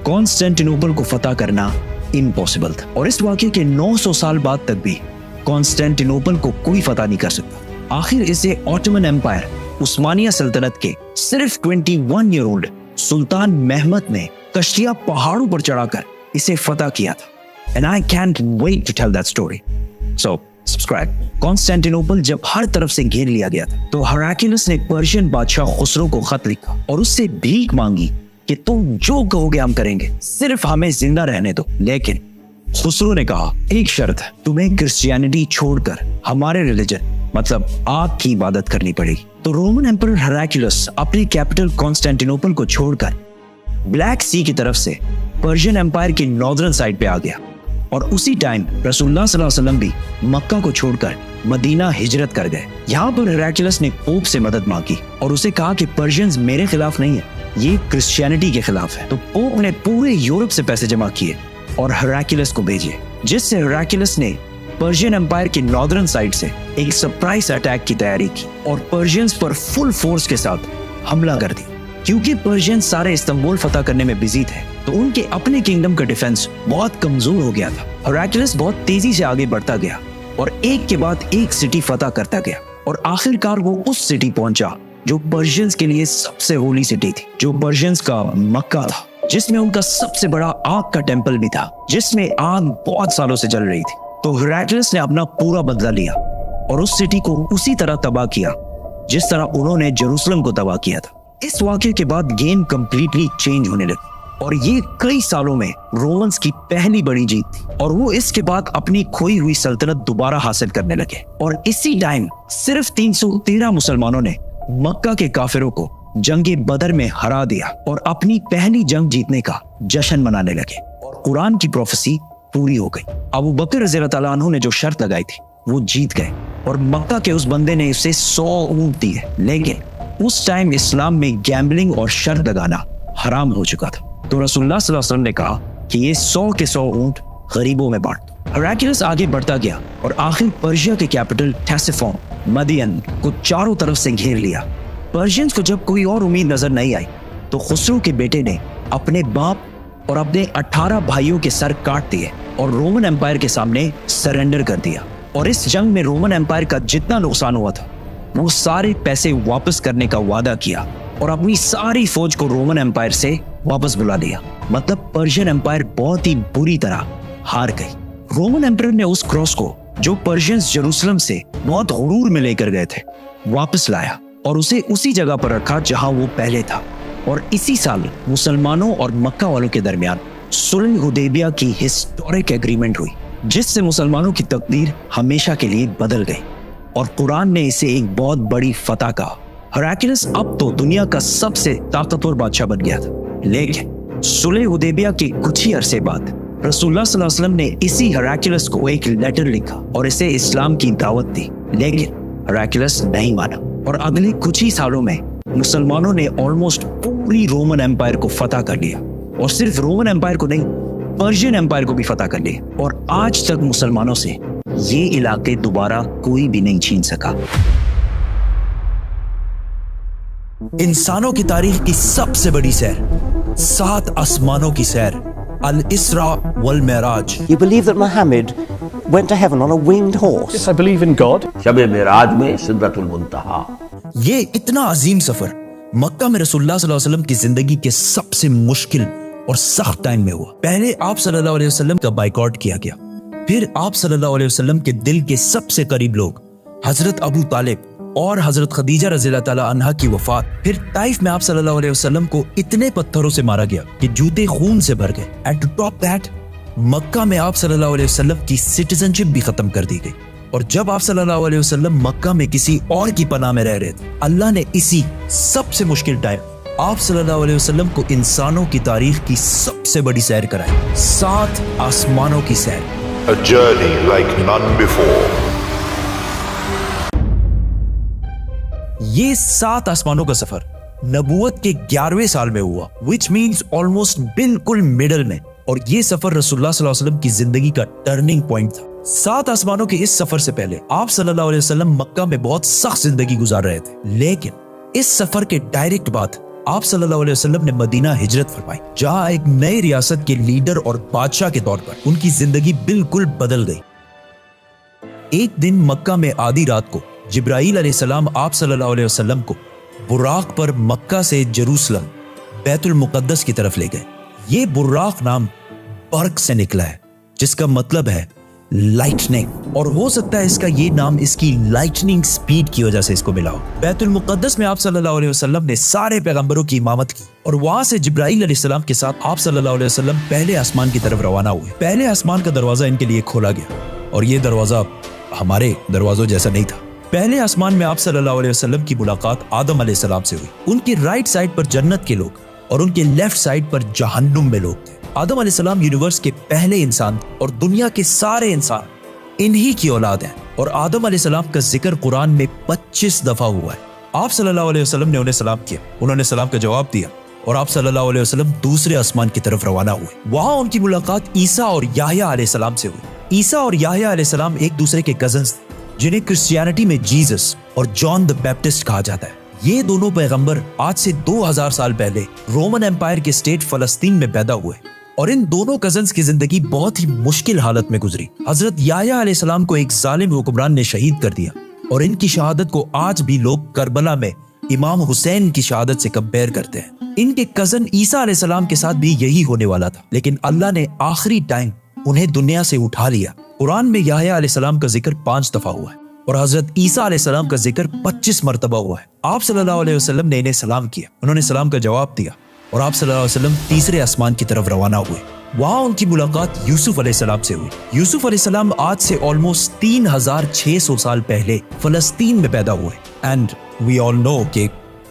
कॉन्स्टेंटिनोपल को फतह करना इम्पॉसिबल था और इस वाक़े के 900 साल बाद तक भी कॉन्स्टेंटिनोपल को कोई फतह नहीं कर सकता। आखिर इसे ऑटोमन एम्पायर उस्मानिया सल्तनत के सिर्फ 21 ईयर ओल्ड सुल्तान महमद ने कश्तिया पहाड़ों पर चढ़ाकर इसे फतह किया था। And I can't wait to tell that story. So subscribe. Constantinople जब हर तरफ से घेर लिया गया था तो हेराक्लियस ने पर्शियन बादशाह खुसरो को खत लिखा और उससे भीख मांगी कि तुम जो कहोगे हम करेंगे, सिर्फ हमें जिंदा रहने दो। लेकिन खुसरो ने कहा, एक शर्त है, तुम्हें क्रिश्चियनिटी छोड़कर हमारे रिलीजन मतलब आग की इबादत करनी पड़ेगी। तो रोमन एम्परर हेराक्लियस अपनी कैपिटल कॉन्स्टेंटिनोपल को छोड़कर ब्लैक सी की तरफ से पर्शियन एम्पायर की नॉर्दर्न साइड पे आ गया और उसी टाइम रसूलुल्लाह सल्लल्लाहु अलैहि वसल्लम भी मक्का को छोड़कर मदीना हिजरत कर गए। यहाँ पर हेराक्लियस ने पोप से मदद मांगी और उसे कहा कि पर्शियंस मेरे खिलाफ नहीं है, ये क्रिश्चियनिटी के खिलाफ है। तो पोप ने पूरे यूरोप से पैसे जमा किए और हेराक्लियस को भेजे, जिससे हेराक्लियस ने पर्शियन एम्पायर की नॉर्दर्न साइड से एक सरप्राइज अटैक की तैयारी की और पर्शियंस पर फुल फोर्स के साथ हमला कर दिया। क्योंकि पर्शियंस सारे इस्तांबुल फतह करने में बिजी थे तो उनके अपने किंगडम का डिफेंस बहुत कमजोर हो गया था। हेराक्लियस बहुत तेजी से आगे बढ़ता गया और एक के बाद एक सिटी फतह करता गया और आखिरकार वो उस सिटी पहुंचा जो पर्शियंस के लिए सबसे होली सिटी थी, जो पर्शियंस का मक्का था, जिसमें उनका सबसे बड़ा आग का टेंपल भी था, जिसमें आग बहुत सालों से जल रही थी। तो हेराक्लियस ने अपना पूरा बदला लिया और उस सिटी को उसी तरह तबाह किया जिस तरह उन्होंने जेरूसलम को तबाह किया था। इस वाक़े के बाद गेम कंप्लीटली चेंज होने लगी और ये कई सालों में रोमन्स की पहली बड़ी जीत थी और वो इसके बाद अपनी खोई हुई सल्तनत दोबारा हासिल करने लगे। और इसी टाइम सिर्फ 313 मुसलमानों ने मक्का के काफिरों को जंगे बदर में हरा दिया और अपनी पहली जंग जीतने का जश्न मनाने लगे और कुरान की प्रोफेसी पूरी हो गई। अबू बकर रज़ियल्लाहु तआला अन्हु ने जो शर्त लगाई थी वो जीत गए और मक्का के उस बंदे ने उसे 100 ऊंट दिए। लेकिन उस टाइम इस्लाम में गैम्बलिंग और शर्त लगाना हराम हो चुका था। तो रसूलुल्लाह सल्लल्लाहु अलैहि वसल्लम ने कहा कि ये 100 के 100 ऊंट गरीबों में बांट दो। हेराक्लियस आगे बढ़ता गया और आखिर पर्शिया के कैपिटल टेसिफोन मदियन को चारों तरफ से घेर लिया। पर्शियंस को जब कोई और उम्मीद नजर नहीं आई तो खुसरो के बेटे ने अपने बाप और अपने 18 भाइयों के सर काट दिए और रोमन एम्पायर के सामने सरेंडर कर दिया। और इस जंग में रोमन एम्पायर का जितना नुकसान हुआ था वो सारे पैसे वापस करने का वादा किया और अपनी सारी फौज को रोमन एम्पायर से वापस बुला लिया। मतलब पर्शियन एम्पायर बहुत ही बुरी तरह हार गई। रोमन एम्पायर ने उस क्रॉस को जो पर्शियंस जेरूसलम से बहुत गुरूर में लेकर गए थे वापस लाया और उसे उसी जगह पर रखा जहां वो पहले था। और इसी साल मुसलमानों और मक्का वालों के दरमियान सुलह हुदैबिया की हिस्टोरिक एग्रीमेंट हुई जिससे मुसलमानों की तकदीर हमेशा के लिए बदल गई और कुरान ने इसे एक बहुत बड़ी फतह कहा। हेराक्लियस अब तो दुनिया का सबसे ताकतवर बादशाह बन गया था। लेकिन सुलह हुदैबिया के कुछ ही अरसे बाद रसूलुल्लाह सल्लल्लाहु अलैहि वसल्लम ने इसी हेराक्लियस को एक लेटर लिखा और इसे इस्लाम की दावत दी। लेकिन हेराक्लियस नहीं माना और अगले कुछ ही सालों में मुसलमानों ने ऑलमोस्ट पूरी रोमन एम्पायर को फतह कर लिया और सिर्फ रोमन एम्पायर को नहीं पर्शियन एम्पायर को भी फतह कर लिया। और आज तक मुसलमानों से ये इलाके दोबारा कोई भी नहीं छीन सका। इंसानों की तारीख की सबसे बड़ी सैर, 7 आसमानों की सैर, अल-इस्रा वल Meraj. You believe that Muhammad went to heaven on a winged horse? Yes, I believe in God. शब मेराज में सिदरतुल मुंतहा। ये इतना अजीम सफर मक्का में रसूलुल्लाह सल्लल्लाहु अलैहि वसल्लम की जिंदगी के सबसे मुश्किल और सख्त टाइम में हुआ। पहले आप सल्लल्लाहु अलैहि वसल्लम का बाइकआउट किया गया, फिर आप सल्लल्लाहु अलैहि वसल्लम के दिल के सबसे करीब लोग हजरत अबू तालिब और हजरत खदीजा रज़ियल्लाहु ताला अन्हा की वफात, फिर ताइफ में आप सल्लल्लाहु अलैहि वसल्लम को इतने पत्थरों से मारा गया कि जूते खून से भर गए। एंड टू टॉप दैट मक्का में आप सल्लल्लाहु अलैहि वसल्लम की सिटीजनशिप भी खत्म कर दी गई। और जब आप सल्लल्लाहु अलैहि वसल्लम मक्का में किसी और की पनाह में रह रहे थे, अल्लाह ने इसी सबसे मुश्किल टाइम आप सल्लल्लाहु अलैहि वसल्लम को इंसानों की तारीख की सबसे बड़ी सैर कराई, 7 आसमानों की सैर। A journey like none before. ये 7 आसमानों का सफर नबूवत के 11वें साल में हुआ, विच मीन्स ऑलमोस्ट बिल्कुल मिडल में। और ये सफर रसूलुल्लाह सल्लल्लाहु अलैहि वसल्लम की जिंदगी का टर्निंग पॉइंट था। 7 आसमानों के इस सफर से पहले आप सल्लल्लाहु अलैहि वसल्लम मक्का में बहुत सख्त जिंदगी गुजार रहे थे, लेकिन इस सफर के डायरेक्ट बाद आप सल्लल्लाहु अलैहि वसल्लम ने मदीना हिजरत फरमाई, जहां एक नई रियासत के लीडर और बादशाह के तौर पर उनकी जिंदगी बिल्कुल बदल गई। एक दिन मक्का में आधी रात को जिब्राईल अलैहिस्सलाम आप सल्लल्लाहु अलैहि वसल्लम को बुर्राक पर मक्का से जेरूसलम बैतुल मुकद्दस की तरफ ले गए। ये बुर्राक नाम बर्क से निकला है जिसका मतलब है लाइटनिंग, और हो सकता है इसका ये नाम इसकी लाइटनिंग स्पीड की वजह से इसको मिला हो। बैतुल मुकद्दस में आप सल्लल्लाहु अलैहि वसल्लम ने सारे पैगंबरों की इमामत की और वहां से जिब्राईल अलैहिस्सलाम के साथ आप सल्लल्लाहु अलैहि वसल्लम पहले आसमान की तरफ रवाना हुए। पहले आसमान का दरवाजा इनके लिए खोला गया और ये दरवाजा हमारे दरवाजों जैसा नहीं था। पहले आसमान में आप सल्लल्लाहु अलैहि वसल्लम की मुलाकात आदम अलैहिस्सलाम से हुई। उनकी राइट साइड पर जन्नत के लोग और उनके लेफ्ट साइड पर जहन्नुम में लोग थे। आदम अलैहिस्सलाम यूनिवर्स के पहले इंसान और दुनिया के सारे इंसान इन्हीं की औलाद हैं और आदम अलैहिस्सलाम का जिक्र कुरान में 25 दफा हुआ है। आप सल्लल्लाहु अलैहि वसल्लम ने उन्हें सलाम किया, उन्होंने सलाम का जवाब दिया और आप सल्लल्लाहु अलैहि वसल्लम दूसरे आसमान की तरफ रवाना हुए। वहां उनकी मुलाकात ईसा और याह्या अलैहिस्सलाम से हुई। ईसा और याह्या अलैहिस्सलाम एक दूसरे के कजन्स थे जिन्हें क्रिश्चियनिटी में जीसस और जॉन द बैप्टिस्ट कहा जाता है। ये दोनों पैगंबर आज से 2000 साल पहले रोमन एम्पायर के स्टेट फलस्तीन में पैदा हुए और इन दोनों कजन्स की जिंदगी बहुत ही मुश्किल हालत में गुजरी। हजरत याह्या अलैहिस्सलाम को एक जालिम हुक्मरान ने शहीद कर दिया और इनकी शहादत को आज भी लोग करबला में इमाम हुसैन की शहादत से कंपेयर करते हैं। इनके कजन ईसा अलैहिस्सलाम के साथ भी यही होने वाला था, लेकिन अल्लाह ने आखिरी टाइम उन्हें दुनिया से उठा लिया। कुरान में याह्या अलैहिस्सलाम का जिक्र 5 दफा हुआ है और हजरत ईसा अलैहिस्सलाम का जिक्र 25 मरतबा हुआ है। आप सल्लल्लाहु अलैहि वसल्लम ने इन्हें सलाम किया, उन्होंने सलाम का जवाब दिया और आप सल्लल्लाहु अलैहि वसल्लम तीसरे आसमान की तरफ रवाना हुए। वहां उनकी मुलाकात यूसुफ अलैहिस्सलाम से हुई। यूसुफ अलैहिस्सलाम आज से ऑलमोस्ट 3600 साल पहले फलस्तीन में पैदा हुए एंड वी ऑल नो कि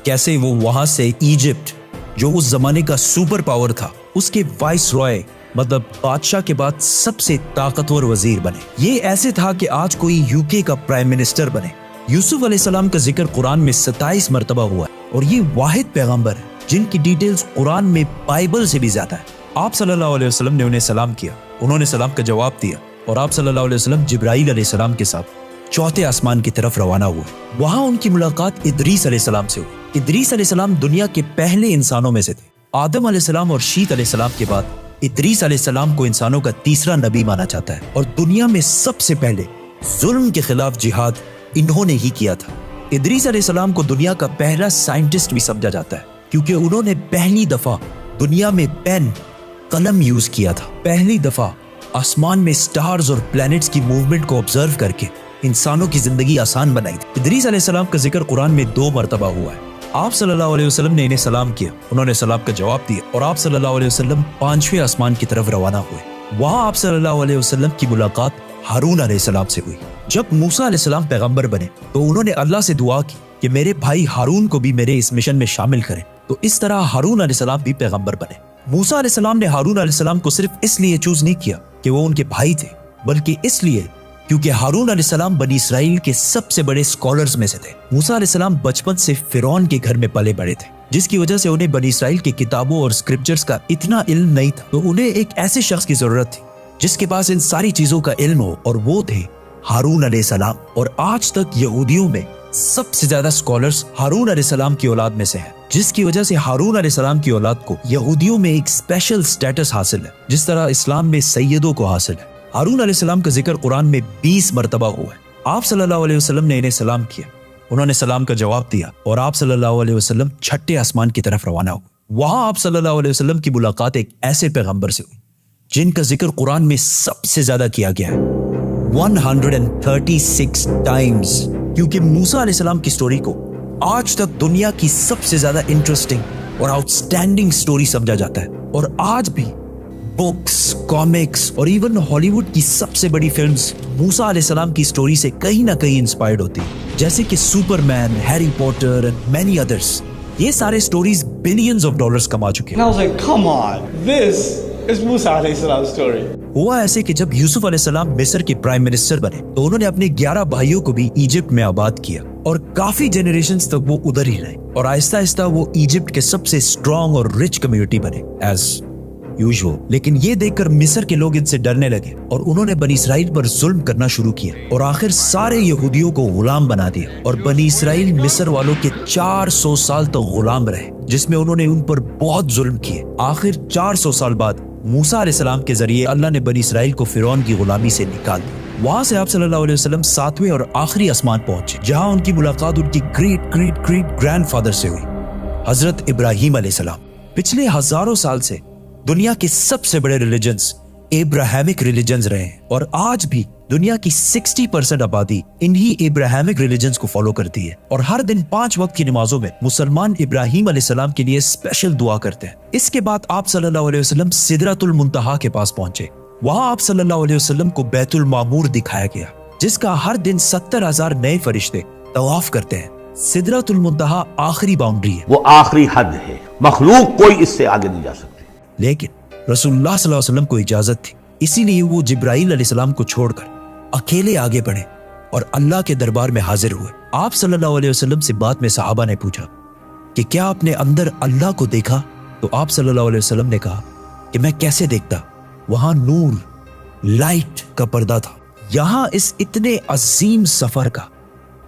कैसे वो वहां से इजिप्ट, जो उस जमाने का सुपर पावर था, उसके वाइस रॉय मतलब बादशाह के बाद सबसे ताकतवर वजीर बने। ये ऐसे था कि आज कोई यूके का प्राइम मिनिस्टर बने। यूसुफ अलैहिस्सलाम का जिक्र कुरान में 27 मरतबा हुआ है और ये वाहिद पैगंबर है जिनकी डिटेल्स कुरान में बाइबल से भी ज्यादा है। आप सल्लल्लाहु अलैहि वसल्लम ने उन्हें सलाम किया, उन्होंने सलाम का जवाब दिया और आप सल्लल्लाहु अलैहि वसल्लम जिब्राईल अलैहिस्सलाम के साथ चौथे आसमान की तरफ रवाना हुए। वहां उनकी मुलाकात इदरीस अलैहिस्सलाम से हुई। इदरीस अलैहिस्सलाम दुनिया के पहले इंसानों में से थे। आदम अलैहिस्सलाम और शीत अलैहिस्सलाम के बाद इदरीस अलैहिस्सलाम को इंसानों का तीसरा नबी माना जाता है और दुनिया में सबसे पहले जुल्म के खिलाफ जिहाद इन्होंने ही किया था। इदरीस अलैहिस्सलाम को दुनिया का पहला साइंटिस्ट भी समझा जाता है क्योंकि उन्होंने पहली दफा दुनिया में पेन कलम यूज किया था। पहली दफा आसमान में स्टार्स और प्लैनेट्स की मूवमेंट को ऑब्जर्व करके इंसानों की जिंदगी आसान बनाई थी। इदरीस अलैहिस्सलाम का जिक्र कुरान में 2 मरतबा हुआ है। आप सल्लल्लाहु अलैहि वसल्लम ने इन्हें सलाम किया, उन्होंने सलाम का जवाब दिया और आप सल्लल्लाहु अलैहि वसल्लम 5वें आसमान की तरफ रवाना हुए। वहां आप सल्लल्लाहु अलैहि वसल्लम की मुलाकात हारून अलैहिस्सलाम से हुई। जब मूसा अलैहिस्सलाम पैगंबर बने तो उन्होंने अल्लाह से दुआ की कि मेरे भाई हारून को भी मेरे इस मिशन में शामिल करें। तो इस तरह हारून अलैहिस्सलाम भी पैगंबर बने। मूसा अलैहिस्सलाम ने हारून अलैहिस्सलाम को सिर्फ इसलिए चूज नहीं किया कि वो उनके भाई थे, बल्कि इसलिए क्योंकि हारून अलैहिस्सलाम बनी इसराइल के सबसे बड़े स्कॉलर्स में से थे। मूसा अलैहिस्सलाम बचपन से फिरौन के घर में पले बड़े थे, जिसकी वजह से उन्हें बनी इसराइल की किताबों और स्क्रिप्चर्स का इतना इल्म नहीं था। तो उन्हें एक ऐसे शख्स की जरूरत थी जिसके पास इन सारी चीजों का इल्म हो, और वो थे हारून अलैहिस्सलाम। और आज तक यहूदियों में सबसे ज्यादा स्कॉलर्स हारून अलैहिस्सलाम की औलाद में से हैं, जिसकी वजह से हारून अलैहिस्सलाम की औलाद को यहूदियों में एक स्पेशल स्टेटस हासिल है, जिस तरह इस्लाम में सैयदों को हासिल है। हारून अलैहिस्सलाम का जिक्र कुरान में 20 मरतबा हुआ है। आप सल्लल्लाहु अलैहि वसल्लम ने इन्हें सलाम किया, उन्होंने सलाम का जवाब दिया और आप सल्लल्लाहु अलैहि वसल्लम छठे आसमान की तरफ रवाना हुए। वहां आप सल्लल्लाहु अलैहि वसल्लम की मुलाकात एक ऐसे पैगंबर से हुई जिनका जिक्र कुरान में सबसे ज्यादा किया गया है, 136 टाइम्स। क्योंकि मूसा अलैहिस्सलाम की स्टोरी को आज तक दुनिया की सबसे ज्यादा इंटरेस्टिंग और आउटस्टैंडिंग स्टोरी समझा जाता है, और आज भी बुक्स, कॉमिक्स और इवन हॉलीवुड की सबसे बड़ी फिल्म्स मूसा अलैहिस्सलाम की स्टोरी से कहीं ना कहीं इंस्पायर्ड होती है, जैसे कि Superman, Harry Potter and many others. ये सारे स्टोरीज बिलियंस ऑफ डॉलर्स कमा चुके हैं। I was like, come on, this is Musa alayhi salam's story. हुआ ऐसे कि जब यूसुफ अलैहिस्सलाम मिस्र के प्राइम मिनिस्टर बने तो उन्होंने अपने 11 भाइयों को भी इजिप्ट में आबाद किया और काफी जनरेशंस तक वो उधर ही रहे, और आहिस्ता आहिस्ता वो इजिप्ट के सबसे स्ट्रॉन्ग और रिच कम्युनिटी बने एज यूजुअल। लेकिन ये देखकर मिस्र के लोग इनसे डरने लगे और उन्होंने बनी इसराइल पर जुल्म करना शुरू किया और आखिर सारे यहूदियों को गुलाम बना दिया, और बनी इसराइल मिस्र वालों के 400 साल तक गुलाम रहे, जिसमें उन्होंने उन पर बहुत जुल्म किए। आखिर 400 साल बाद मूसा अलैहिस्सलाम के जरिए अल्लाह ने बनी इसराइल को फिरौन की गुलामी से निकाल दिया। वहां से आप सल्लल्लाहु अलैहि वसल्लम 7वें और आखिरी आसमान पहुंचे, जहां उनकी मुलाकात उनकी ग्रेट ग्रेट ग्रेट ग्रैंडफादर से हुई, हजरत इब्राहिम अलैहिस्सलाम। पिछले हजारों साल से दुनिया के सबसे बड़े रिलीजन्स एब्राहमिक रिलीजन्स रहे हैं, और आज भी दुनिया की 60% आबादी इन्हीं एब्राहमिक रिलीजन्स को फॉलो करती है। और हर दिन 5 वक्त की नमाजों में मुसलमान इब्राहिम अलैहिस्सलाम के लिए स्पेशल दुआ करते हैं। इसके बाद आप सल्लल्लाहु अलैहि वसल्लम सिदरतुल मुंतहा के पास पहुंचे। वहां आप सल्लल्लाहु अलैहि वसल्लम को बैतुल मामूर दिखाया गया, जिसका हर दिन 70,000 नए फरिश्ते तवाफ करते हैं। सिदरतुल मुंतहा आखिरी बाउंड्री है, वो आखिरी हद है, मखलूक कोई इससे आगे नहीं जा सकती। लेकिन रसूलुल्लाह सल्लल्लाहु अलैहि वसल्लम को इजाजत थी, इसीलिए वो जिब्राईल अलैहिस्सलाम को छोड़कर अकेले आगे बढ़े और अल्लाह के दरबार में हाजिर हुए। आप सल्लल्लाहु अलैहि वसल्लम से बाद में सहाबा ने पूछा कि क्या आपने अंदर अल्लाह को देखा? तो आप सल्लल्लाहु अलैहि वसल्लम ने कहा कि मैं कैसे देखता, वहां नूर, लाइट का पर्दा था। यहां इस इतने अजीम सफर का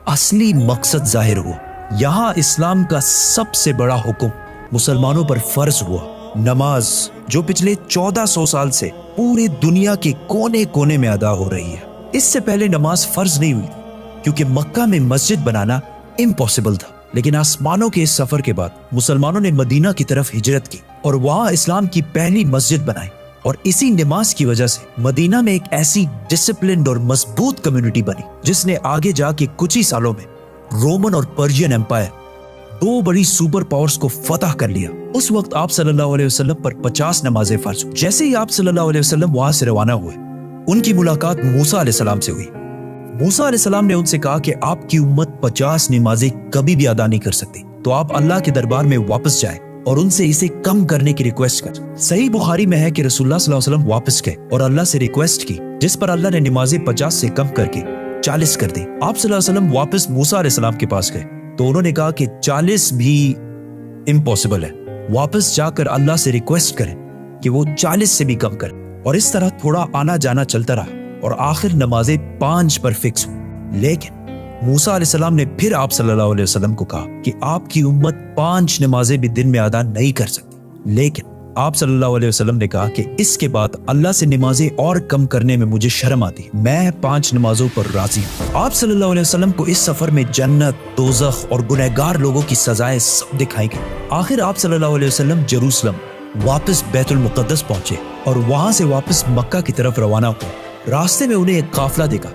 असली मकसद जाहिर हुआ। यहां इस्लाम का सबसे बड़ा हुक्म मुसलमानों पर फर्ज हुआ, नमाज, जो पिछले 1400 साल से पूरी दुनिया के कोने कोने में अदा हो रही है। इससे पहले नमाज फर्ज नहीं हुई क्योंकि मक्का में मस्जिद बनाना इम्पॉसिबल था, लेकिन आसमानों के इस सफर के बाद मुसलमानों ने मदीना की तरफ हिजरत की और वहां इस्लाम की पहली मस्जिद बनाई, और इसी नमाज की वजह से मदीना में एक ऐसी डिसिप्लिन्ड और मजबूत कम्युनिटी बनी जिसने आगे जाके कुछ ही सालों में रोमन और पर्शियन एम्पायर, 2 बड़ी सुपर पावर्स को फतह कर लिया। उस वक्त आप सल्लल्लाहु अलैहि वसल्लम पर 50 नमाजें फर्ज हुई। जैसे ही आप सल्लल्लाहु अलैहि वसल्लम वहां से रवाना हुए, उनकी मुलाकात मूसा अलैहिस्सलाम से हुई। मूसा अलैहिस्सलाम ने उनसे कहा कि आपकी उम्मत 50 नमाजें कभी भी अदा नहीं कर सकती, तो आप अल्लाह के दरबार में वापस जाएं और उनसे इसे कम करने की रिक्वेस्ट कर। सही बुखारी में है कि रसूलुल्लाह सल्लल्लाहु अलैहि वसल्लम वापस गए और अल्लाह से रिक्वेस्ट की, जिस पर अल्लाह ने नमाजें 50 से कम करके 40 कर दी। आप सल्लल्लाहु अलैहि वसल्लम वापस मूसा अलैहिस्सलाम के पास गए तो उन्होंने कहा कि 40 भी इम्पॉसिबल है, वापस जाकर अल्लाह से रिक्वेस्ट करें कि वो 40 से भी कम करे। और इस तरह थोड़ा आना जाना चलता रहा और आखिर नमाजें 5 पर फिक्स हुई। लेकिन मूसा अलैहिस्सलाम ने फिर आप सल्लल्लाहु अलैहि वसल्लम को कहा कि आपकी उम्मत 5 नमाजें भी दिन में अदा नहीं कर सकती। लेकिन आप सल्लल्लाहु अलैहि वसल्लम ने कहा कि इसके बाद अल्लाह से नमाजें और कम करने में मुझे शर्म आती है, मैं 5 नमाजों पर राजी हूँ। आप सल्लल्लाहु अलैहि वसल्लम को इस सफर में जन्नत, दोज़ख और गुनहगार लोगों की सजाएं सब दिखाई गई। आखिर आप सल्लल्लाहु अलैहि वसल्लम जेरूसलम वापस बैतुल मुक़द्दस पहुंचे और वहां से वापस मक्का की तरफ रवाना हुए। रास्ते में उन्हें एक काफिला देखा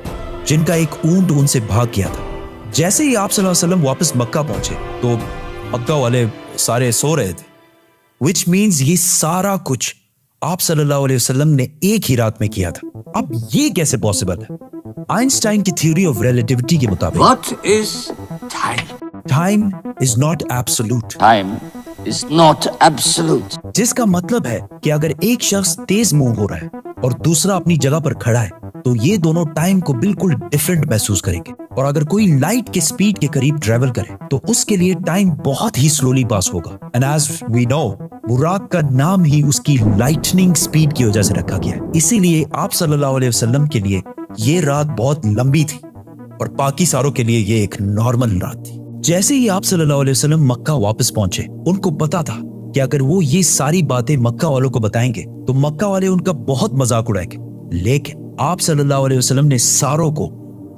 जिनका एक ऊंट उनसे भाग गया था। जैसे ही आप सल्लल्लाहु अलैहि वसल्लम वापस मक्का पहुंचे तो मक्का वाले सारे सो रहे थे, विच मीन्स ये सारा कुछ आप सल्लल्लाहु अलैहि वसल्लम ने एक ही रात में किया था। अब ये कैसे पॉसिबल है? आइंस्टाइन की थ्योरी ऑफ रिलेटिविटी के मुताबिक What is time? Time is not absolute. Time is not absolute. जिसका मतलब है कि अगर एक शख्स तेज मूव हो रहा है और दूसरा अपनी जगह पर खड़ा है तो ये दोनों टाइम को बिल्कुल डिफरेंट महसूस करेंगे। और अगर कोई लाइट के स्पीड के करीब ट्रेवल करे तो उसके लिए टाइम बहुत ही स्लोली पास होगा। एंड एज वी नो, बुराक का नाम ही उसकी लाइटनिंग स्पीड की वजह से रखा गया है। इसीलिए आप सल्लल्लाहु अलैहि वसल्लम के लिए ये रात बहुत लंबी थी और बाकी सारों के लिए ये एक नॉर्मल रात थी। जैसे ही आप सल्लल्लाहु अलैहि वसल्लम मक्का वापस पहुंचे, उनको पता था कि अगर वो ये सारी बातें मक्का वालों को बताएंगे तो मक्का वाले उनका बहुत मजाक उड़ाएंगे। लेकिन आप सल्लल्लाहु अलैहि वसल्लम ने सारों को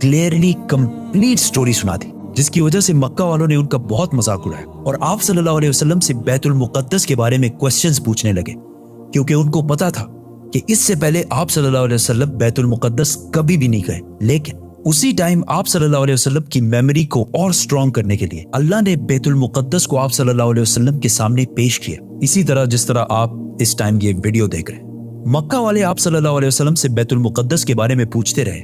क्लियरली कंप्लीट स्टोरी सुना दी, जिसकी वजह से मक्का वालों ने उनका बहुत मजाक उड़ाया और आप सल्लल्लाहु अलैहि वसल्लम से बैतुल मुक़द्दस के बारे में क्वेश्चंस पूछने लगे, क्योंकि उनको पता था कि इससे पहले आप सल्लल्लाहु अलैहि वसल्लम बैतुल मुक़द्दस कभी भी नहीं गए। लेकिन उसी टाइम आप सल्लल्लाहु अलैहि वसल्लम की मेमोरी को और स्ट्रॉन्ग करने के लिए अल्लाह ने बैतुल मुक़द्दस को आप सल्लल्लाहु अलैहि वसल्लम के सामने पेश किया, इसी तरह जिस तरह आप इस टाइम ये वीडियो देख रहे हैं। मक्का वाले आप सल्लल्लाहु अलैहि वसल्लम से बैतुल मुक़द्दस के बारे में पूछते रहे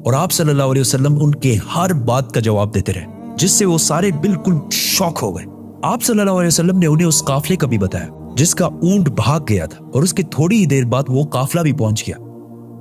और आप सल्लल्लाहु अलैहि वसल्लम उनके हर बात का जवाब देते रहे, जिससे वो सारे बिल्कुल शॉक हो गए। आप सल्लल्लाहु अलैहि वसल्लम ने उन्हें उस काफिले का भी बताया जिसका ऊंट भाग गया था और उसके थोड़ी ही देर बाद वो काफिला भी पहुंच गया।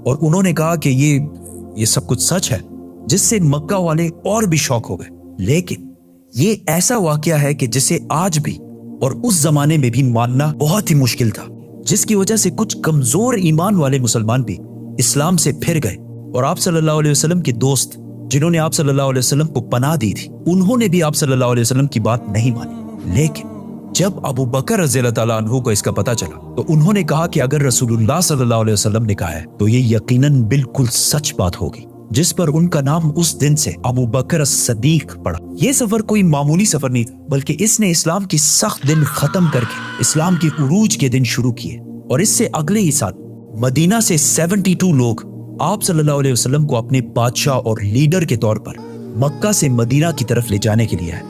और उन्होंने कहा कि ये सब कुछ सच है, जिससे मक्का वाले और भी शॉक हो गए। लेकिन ये ऐसा वाकया है कि जिसे आज भी और उस जमाने में भी मानना बहुत ही मुश्किल था, जिसकी वजह से कुछ कमजोर ईमान वाले मुसलमान भी इस्लाम से फिर गए। और आप सल्लल्लाहु अलैहि वसल्लम के दोस्त जिन्होंने आप सल्लल्लाहु अलैहि वसल्लम को पनाह दी थी, उन्होंने भी आप सल्लल्लाहु अलैहि वसल्लम की बात नहीं मानी। लेकिन जब अबू बकर रज़ियल्लाहु ताला अन्हु को इसका पता चला तो उन्होंने कहा कि अगर रसूलुल्लाह सल्लल्लाहु अलैहि वसल्लम ने कहा है तो ये यकीनन बिल्कुल सच बात होगी, जिस पर उनका नाम उस दिन से अबू बकर सदीक पड़ा। ये सफर कोई मामूली सफर नहीं था, बल्कि इसने इस्लाम की सख्त दिन खत्म करके इस्लाम के उरूज के दिन शुरू किए। और इससे अगले ही साल मदीना से 72 लोग आप सल्लल्लाहु अलैहि वसल्लम को अपने बादशाह और लीडर के तौर पर मक्का से मदीना की तरफ ले जाने के लिए आए।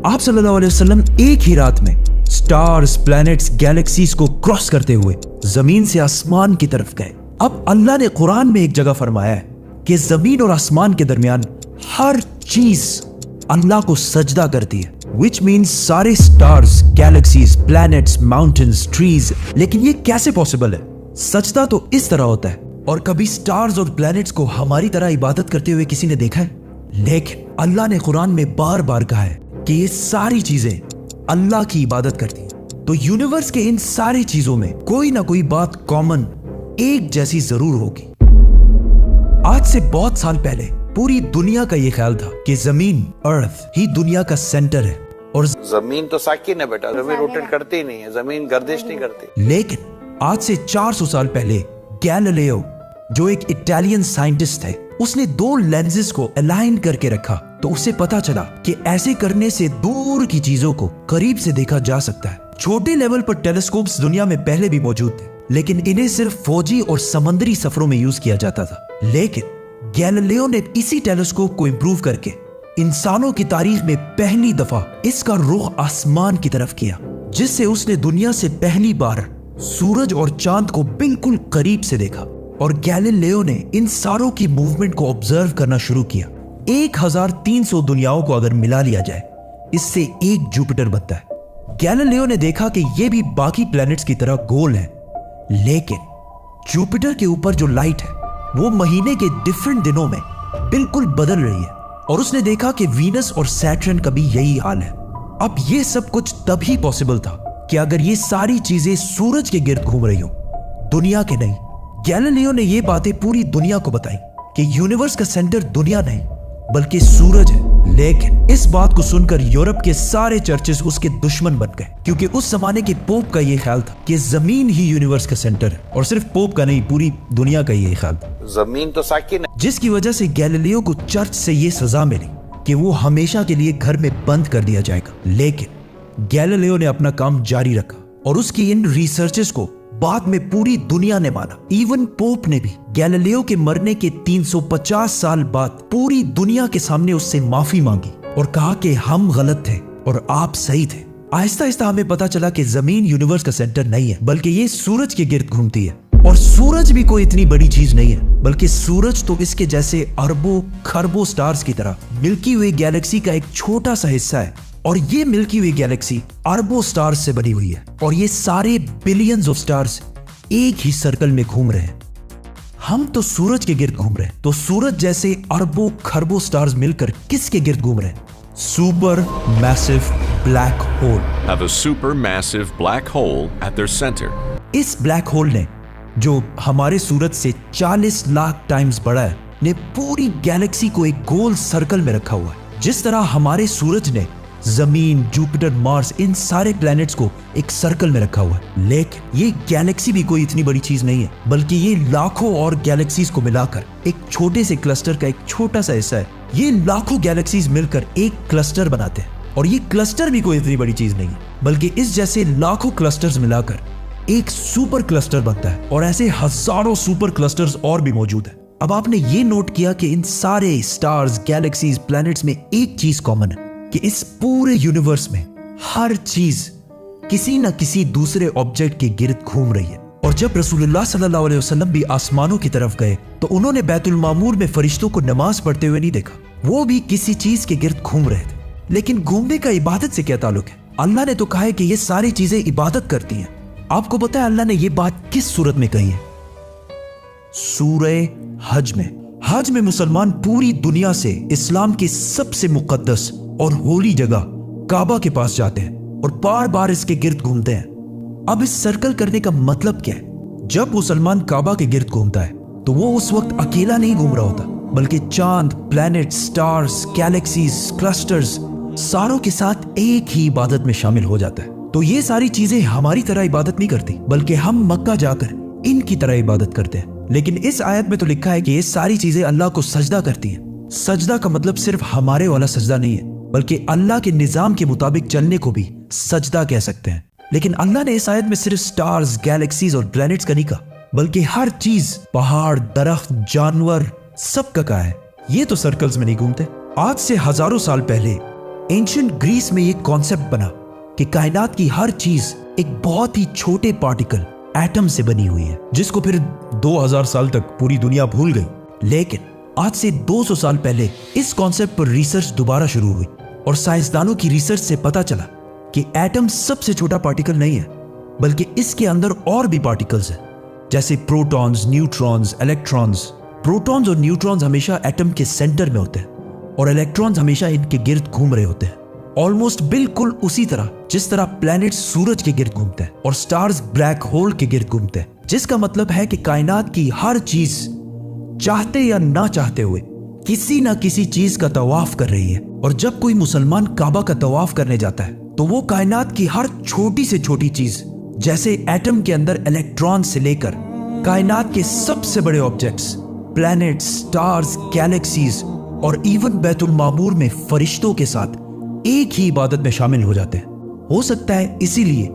आप सल्लल्लाहु अलैहि वसल्लम एक ही रात में स्टार्स, प्लैनेट्स, गैलेक्सीज को क्रॉस करते हुए जमीन से आसमान की तरफ गए। अब अल्लाह ने कुरान में एक जगह फरमाया है कि जमीन और आसमान के दरमियान हर चीज अल्लाह को सजदा करती है, विच मीन्स सारे stars, galaxies, planets, mountains, trees. लेकिन ये कैसे पॉसिबल है? सजदा तो इस तरह होता है। और कभी स्टार्स और प्लैनेट्स को हमारी तरह इबादत करते हुए किसी ने देखा है? लेकिन अल्लाह ने कुरान में बार बार कहा है कि ये सारी चीजें अल्लाह की इबादत करती हैं। तो यूनिवर्स के इन सारी चीजों में कोई ना कोई बात कॉमन, एक जैसी जरूर होगी। आज से बहुत साल पहले पूरी दुनिया का ये ख्याल था कि जमीन, अर्थ ही दुनिया का सेंटर है और जमीन तो साकिन है बेटा, जमीन रोटेट करती ही नहीं है, जमीन गर्दिश नहीं करती। लेकिन आज से 400 साल पहले गैलीलियो, जो एक इटालियन साइंटिस्ट थे, उसने 2 लेंसेज को अलाइन करके रखा तो उसे पता चला कि ऐसे करने से दूर की चीजों को करीब से देखा जा सकता है। छोटे लेवल पर टेलीस्कोप्स दुनिया में पहले भी मौजूद थे, लेकिन इन्हें सिर्फ फौजी और समुद्री सफरों में यूज किया जाता था। लेकिन गैलीलियो ने इसी टेलीस्कोप को इंप्रूव करके इंसानों की तारीख में पहली दफा इसका रुख आसमान की तरफ किया, जिससे उसने दुनिया से पहली बार सूरज और चांद को बिल्कुल करीब से देखा। और गैलीलियो ने इन सारों की मूवमेंट को ऑब्जर्व करना शुरू किया। 1300 दुनियाओं को अगर मिला लिया जाए, इससे एक जुपिटर बनता है। गैलीलियो ने देखा कि ये भी बाकी प्लैनेट्स की तरह गोल है, लेकिन जुपिटर के ऊपर जो लाइट है वो महीने के डिफरेंट दिनों में बिल्कुल बदल रही है। और उसने देखा कि वीनस और सैटर्न का भी यही हाल है। अब ये सब कुछ तभी पॉसिबल था कि अगर ये सारी चीजें सूरज के गिर्द घूम रही हो, दुनिया के नहीं। गैलीलियो ने ये बातें पूरी दुनिया को बताई कि यूनिवर्स का सेंटर दुनिया नहीं बल्कि सूरज है। लेकिन इस बात को सुनकर यूरोप के सारे चर्चेस उसके दुश्मन बन गए, क्योंकि उस जमाने के पोप का ये ख्याल था कि जमीन ही यूनिवर्स का सेंटर है। और सिर्फ पोप का नहीं, पूरी दुनिया का ये ख्याल था। जमीन तो साकिन है। जिसकी वजह से गैलीलियो को चर्च से ये सजा मिली कि वो हमेशा के लिए घर में बंद कर दिया जाएगा। लेकिन गैलीलियो ने अपना काम जारी रखा और उसकी इन रिसर्चेस को बाद में पूरी दुनिया ने माना। इवन पोप ने भी गैलीलियो के मरने के 350 साल बाद पूरी दुनिया के सामने उससे माफी मांगी और कहा कि हम गलत थे और आप सही थे। आहिस्ता आहिस्ता हमें पता चला कि जमीन यूनिवर्स का सेंटर नहीं है बल्कि ये सूरज के गिर्द घूमती है। और सूरज भी कोई इतनी बड़ी चीज नहीं है, बल्कि सूरज तो इसके जैसे अरबों खरबों स्टार्स की तरह मिल्की वे गैलेक्सी का एक छोटा सा हिस्सा है। और ये मिल्की वे गैलेक्सी अरबों स्टार्स से बनी हुई है और ये सारे बिलियंस ऑफ स्टार्स एक ही सर्कल में घूम रहे हैं। हम तो सूरज के गिर्द घूम रहे हैं, तो सूरज जैसे अरबों खरबों स्टार्स मिलकर किसके गिर्द घूम रहे हैं? Super massive black hole. Have a supermassive black hole at their center. इस ब्लैक होल ने, जो हमारे सूरज से 40 लाख टाइम्स बड़ा है, ने पूरी गैलेक्सी को एक गोल सर्कल में रखा हुआ है। जिस तरह हमारे सूरज ने जमीन, जुपिटर, मार्स, इन सारे प्लैनेट्स को एक सर्कल में रखा हुआ है। लेकिन ये गैलेक्सी भी कोई इतनी बड़ी चीज नहीं है, बल्कि ये लाखों और गैलेक्सीज को मिलाकर एक छोटे से क्लस्टर का एक छोटा सा हिस्सा है। ये लाखों गैलेक्सीज मिलकर एक क्लस्टर बनाते हैं और ये क्लस्टर भी कोई इतनी बड़ी चीज नहीं है, बल्कि इस जैसे लाखों क्लस्टर्स मिलाकर एक सुपर क्लस्टर बनता है। और ऐसे हजारों सुपर क्लस्टर्स और भी मौजूद है। अब आपने ये नोट किया कि इन सारे स्टार्स, गैलेक्सीज, प्लैनेट्स में एक चीज कॉमन है कि इस पूरे यूनिवर्स में हर चीज किसी न किसी दूसरे ऑब्जेक्ट के गिर्द घूम रही है। और जब रसूलुल्लाह सल्लल्लाहु अलैहि वसल्लम भी आसमानों की तरफ गए तो उन्होंने बैतुल मामूर में फरिश्तों को नमाज पढ़ते हुए नहीं देखा। वो भी किसी चीज के गिर्द घूम रहे थे। लेकिन घूमने का इबादत से क्या ताल्लुक है? अल्लाह ने तो कहा है कि ये सारी चीजें इबादत करती हैं। आपको पता है अल्लाह ने ये बात किस सूरत में कही है? सूरह हज में। हज में मुसलमान पूरी दुनिया से इस्लाम की सबसे मुकद्दस और होली जगह काबा के पास जाते हैं और बार बार इसके गिर्द घूमते हैं। अब इस सर्कल करने का मतलब क्या है? जब मुसलमान काबा के गिर्द घूमता है तो वो उस वक्त अकेला नहीं घूम रहा होता, बल्कि चांद, प्लैनेट, स्टार्स, गैलेक्सीज, क्लस्टर्स सारों के साथ एक ही इबादत में शामिल हो जाता है। तो ये सारी चीजें हमारी तरह इबादत नहीं करती, बल्कि हम मक्का जाकर इनकी तरह इबादत करते हैं। लेकिन इस आयत में तो लिखा है कि ये सारी चीजें अल्लाह को सजदा करती हैं। सजदा का मतलब सिर्फ हमारे वाला सजदा नहीं है, बल्कि अल्लाह के निजाम के मुताबिक चलने को भी सजदा कह सकते हैं। लेकिन अल्लाह ने इस आयत में सिर्फ स्टार्स, गैलेक्सीज और प्लैनेट्स का नहीं कहा, बल्कि हर चीज, पहाड़, दरख्त, जानवर, सब का कहा है। ये तो सर्कल्स में नहीं घूमते। आज से हजारों साल पहले एंशिएंट ग्रीस में ये कॉन्सेप्ट बना कि कायनात की हर चीज एक बहुत ही छोटे पार्टिकल, एटम से बनी हुई है, जिसको फिर 2000 साल तक पूरी दुनिया भूल गई। लेकिन आज से 200 साल पहले इस कॉन्सेप्ट पर रिसर्च दोबारा शुरू हुई और साइंसदानों की रिसर्च से पता चला कि एटम सबसे छोटा पार्टिकल नहीं है, बल्कि इसके अंदर और भी पार्टिकल्स हैं, जैसे प्रोटॉन्स, न्यूट्रॉन्स, इलेक्ट्रॉन्स। प्रोटॉन्स और न्यूट्रॉन्स हमेशा एटम के सेंटर में होते हैं और इलेक्ट्रॉन्स हमेशा इनके गिर्द घूम रहे होते हैं। ऑलमोस्ट बिल्कुल उसी तरह जिस तरह प्लैनेट सूरज के गिर्द घूमते हैं और स्टार्स ब्लैक होल के गिर्द घूमते हैं, जिसका मतलब है कि कायनात की हर चीज चाहते या ना चाहते हुए किसी ना किसी चीज का तवाफ कर रही है। और जब कोई मुसलमान काबा का तवाफ करने जाता है तो वो कायनात की हर छोटी से छोटी चीज, जैसे एटम के अंदर इलेक्ट्रॉन से लेकर कायनात के सबसे बड़े ऑब्जेक्ट्स, प्लैनेट्स, स्टार्स, गैलेक्सीज और इवन बैतुल मामूर में फरिश्तों के साथ एक ही इबादत में शामिल हो जाते हैं। हो सकता है इसीलिए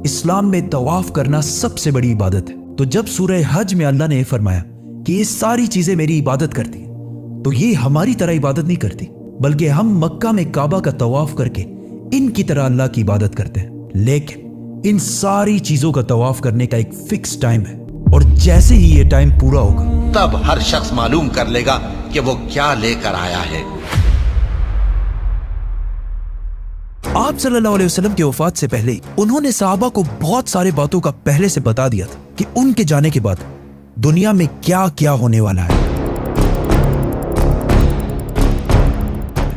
इस्लाम में तवाफ करना सबसे बड़ी इबादत है। तो जब सूरह हज में अल्लाह ने फरमाया कि ये सारी चीजें मेरी इबादत करती हैं, तो ये हमारी तरह इबादत नहीं करती, बल्कि हम मक्का में काबा का तवाफ करके इनकी तरह अल्लाह की इबादत करते हैं। लेकिन इन सारी चीजों का तवाफ करने का एक फिक्स टाइम है और जैसे ही ये टाइम पूरा होगा तब हर शख्स मालूम कर लेगा कि वो क्या लेकर आया है। आप सल्लल्लाहु अलैहि वसल्लम की वफात से पहले उन्होंने सहाबा को बहुत सारे बातों का पहले से बता दिया था कि उनके जाने के बाद दुनिया में क्या क्या होने वाला है।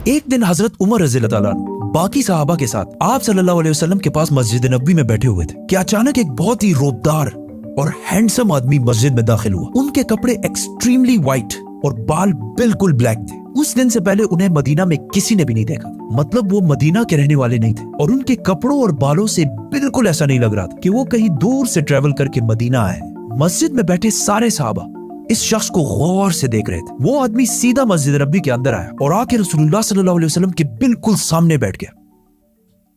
एक दिन हजरत उमर रज़ियल्लाहु अन्हु बाकी सहाबा के साथ आप सल्लल्लाहु अलैहि वसल्लम के पास मस्जिद नबवी में बैठे हुए थे कि अचानक एक बहुत ही रोबदार और हैंडसम आदमी मस्जिद में दाखिल हुआ। उनके कपड़े एक्सट्रीमली व्हाइट और बाल बिल्कुल ब्लैक थे। उस दिन से पहले उन्हें मदीना में किसी ने भी नहीं देखा, मतलब वो मदीना के रहने वाले नहीं थे और उनके कपड़ों और बालों से बिल्कुल ऐसा नहीं लग रहा था कि वो कहीं दूर से ट्रेवल करके मदीना आए। मस्जिद में बैठे सारे सहाबा इस शख्स को गौर से देख रहे थे। वो आदमी सीधा मस्जिद नबी के अंदर आया और आके रसूलुल्लाह सल्लल्लाहु अलैहि वसल्लम के बिल्कुल सामने बैठ गया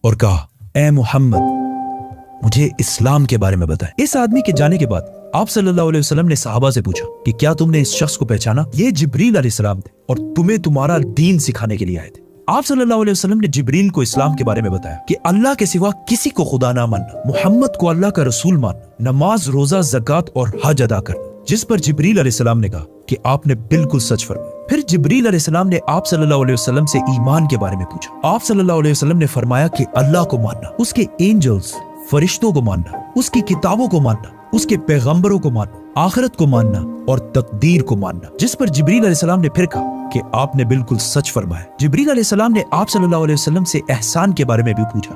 और कहा, ए मोहम्मद, मुझे इस्लाम के बारे में बताएं। इस आदमी के जाने के बाद आप सल्लल्लाहु अलैहि वसल्लम ने सहाबा से पूछा कि क्या तुमने इस शख्स को पहचाना? ये जिब्रील अलैहिस्सलाम थे और तुम्हें तुम्हारा दीन सिखाने के लिए आए थे। आप सल्लल्लाहु अलैहि वसल्लम ने जिब्रील को इस्लाम के बारे में बताया कि अल्लाह के सिवा किसी को खुदा ना मानना, मोहम्मद को अल्लाह का रसूल मानना, नमाज, रोजा, ज़कात और हज अदा करना। जिस पर जिब्रील अलैहिस्सलाम ने कहा कि आपने बिल्कुल सच फरमाया। फिर जिब्रील अलैहिस्सलाम ने आप सल्लल्लाहु अलैहि वसल्लम से ईमान के बारे में पूछा। आप सल्लल्लाहु अलैहि वसल्लम ने फरमाया कि अल्लाह को मानना, उसके एंजल्स, फरिश्तों को मानना, उसकी किताबों को मानना, उसके पैगंबरों को मानना, आखिरत को मानना और तकदीर को मानना। जिस पर जिब्रील अलैहिस्सलाम ने फिर कहा कि आपने बिल्कुल सच फरमाया। जिब्रील अलैहिस्सलाम ने आप सल्लल्लाहु अलैहि वसल्लम से एहसान के बारे में भी पूछा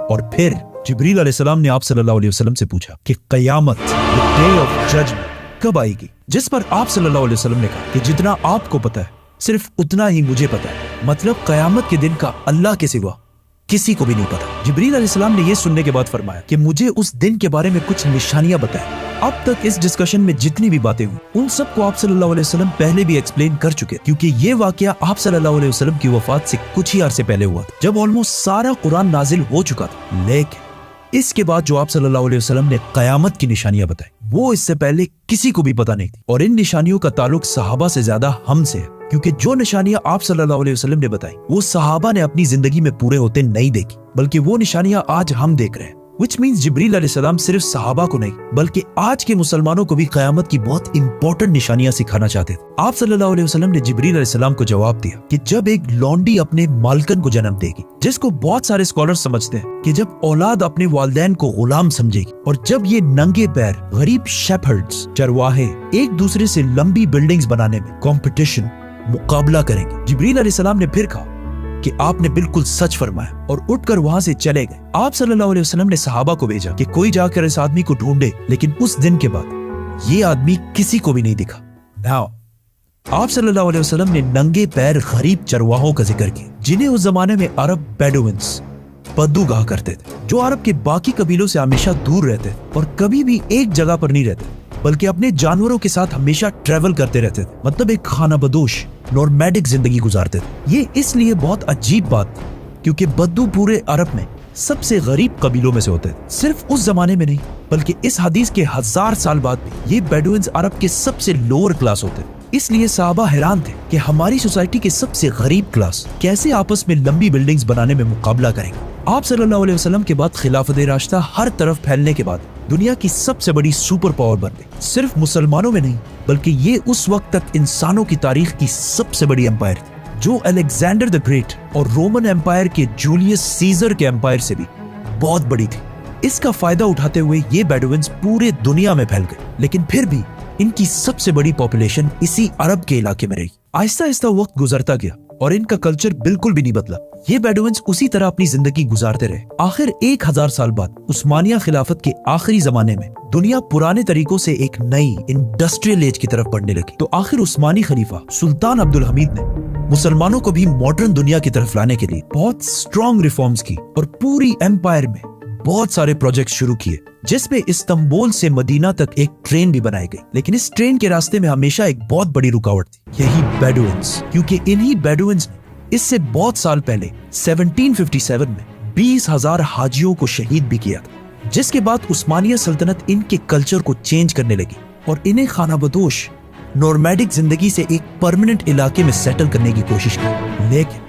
और फिर जिब्रील अलैहिस्सलाम ने आप सल्लल्लाहु अलैहि वसल्लम से पूछा कि क़यामत, द डे ऑफ जजमेंट, कब आएगी? जिस पर आप सल्लल्लाहु अलैहि वसल्लम ने कहा कि जितना आपको पता है सिर्फ उतना ही मुझे पता है, मतलब क़यामत के दिन का अल्लाह के सिवा किसी को भी नहीं पता। जिब्रील अलैहिस्सलाम ने यह सुनने के बाद फरमाया कि मुझे उस दिन के बारे में कुछ निशानियां बताएं। अब तक इस डिस्कशन में जितनी भी बातें हुई उन सबको आप सल्लल्लाहु अलैहि वसल्लम पहले भी एक्सप्लेन कर चुके, क्योंकि ये वाकया आप सल्लल्लाहु अलैहि वसल्लम की वफात से कुछ ही अरसे पहले हुआ था, जब ऑलमोस्ट सारा कुरान नाजिल हो चुका था। लेकिन इसके बाद जो आप सल्लल्लाहु अलैहि वसल्लम ने कयामत की निशानियां बताई, वो इससे पहले किसी को भी पता नहीं थी। और इन निशानियों का ताल्लुक सहाबा से ज्यादा हमसे है, क्योंकि जो निशानियां आप सल्लल्लाहु अलैहि वसल्लम ने बताई वो सहाबा ने अपनी जिंदगी में पूरे होते नहीं देखी, बल्कि वो निशानियां आज हम देख रहे हैं। Which means जिब्रील अलैहिस्सलाम सिर्फ सहाबा को नहीं बल्कि आज के मुसलमानों को भी कयामत की बहुत इंपॉर्टेंट निशानियां सिखाना चाहते थे। आप सल्लल्लाहु अलैहि वसल्लम ने जिब्रील अलैहिस्सलाम को जवाब दिया कि जब एक लौंडी अपने मालकन को जन्म देगी, जिसको बहुत सारे स्कॉलर्स समझते हैं कि जब औलाद अपने वालिदैन को गुलाम समझेगी, और जब ये नंगे पैर गरीब शेफर्ड्स, चरवाहे एक दूसरे से लंबी बिल्डिंग्स बनाने में कंपटीशन, मुकाबला करेंगे। जिब्रील अलैहिस्सलाम ने फिर कहा कि आपने बिल्कुल सच फरमाया और उठकर वहां से चले गए। आप सल्लल्लाहु अलैहि वसल्लम ने सहाबा को भेजा कि कोई जाकर इस आदमी को ढूंढे, लेकिन उस दिन के बाद ये आदमी किसी को भी नहीं दिखा। नाउ आप सल्लल्लाहु अलैहि वसल्लम ने नंगे पैर गरीब चरवाहों का जिक्र किया, जिन्हें उस जमाने में अरब बेडुइन्स, बद्दू कहा करते थे, जो अरब के बाकी कबीलों से हमेशा दूर रहते थे और कभी भी एक जगह पर नहीं रहते, बल्कि अपने जानवरों के साथ हमेशा ट्रेवल करते रहते थे, मतलब एक खानाबदोश नॉर्मैडिक जिंदगी गुजारते थे। ये इसलिए बहुत अजीब बात थी क्योंकि बद्दू पूरे अरब में सबसे गरीब कबीलों में से होते थे। सिर्फ उस जमाने में नहीं बल्कि इस हदीस के 1000 साल बाद भी ये बेडुइन्स अरब के सबसे लोअर क्लास होते थे। इसलिए सहाबा हैरान थे कि हमारी सोसाइटी के सबसे गरीब क्लास कैसे आपस में लंबी बिल्डिंग्स बनाने में मुकाबला करेंगे। आप सल्लल्लाहु अलैहि वसल्लम के बाद खिलाफत राशिदा हर तरफ फैलने के बाद दुनिया की सबसे बड़ी सुपर पावर बन गई। सिर्फ मुसलमानों में नहीं बल्कि ये उस वक्त तक इंसानों की तारीख की सबसे बड़ी एम्पायर थी, जो अलेक्जेंडर द ग्रेट और रोमन एम्पायर के जूलियस सीजर के एम्पायर से भी बहुत बड़ी थी। इसका फायदा उठाते हुए ये बेडुइन्स पूरे दुनिया में फैल गए, लेकिन फिर भी इनकी सबसे बड़ी पॉपुलेशन इसी अरब के इलाके में रही। आहिस्ता आहिस्ता वक्त गुजरता गया और इनका कल्चर बिल्कुल भी नहीं बदला। ये बेडुइन्स उसी तरह अपनी जिंदगी गुजारते रहे। आखिर 1000 साल बाद उस्मानिया खिलाफत के आखिरी जमाने में दुनिया पुराने तरीकों से एक नई इंडस्ट्रियल एज की तरफ बढ़ने लगी, तो आखिर उस्मानी खलीफा सुल्तान अब्दुल हमीद ने मुसलमानों को भी मॉडर्न दुनिया की तरफ लाने के लिए बहुत स्ट्रॉन्ग रिफॉर्म्स की और पूरी एम्पायर में बहुत सारे प्रोजेक्ट शुरू किए, जिसमें इस्तांबुल से मदीना तक एक ट्रेन भी बनाई गई। लेकिन इस ट्रेन के रास्ते में हमेशा एक बहुत बड़ी रुकावट थी, यही बेडुइन्स, क्योंकि इन्हीं बेडुइन्स ने इससे बहुत साल पहले 1757 में 20,000 हाजियों को शहीद भी किया था, जिसके बाद उस्मानिया सल्तनत इनके कल्चर को चेंज करने लगी और इन्हें खानाबदोश नॉर्मैडिक जिंदगी से एक परमानेंट इलाके में सेटल करने की कोशिश की। लेकिन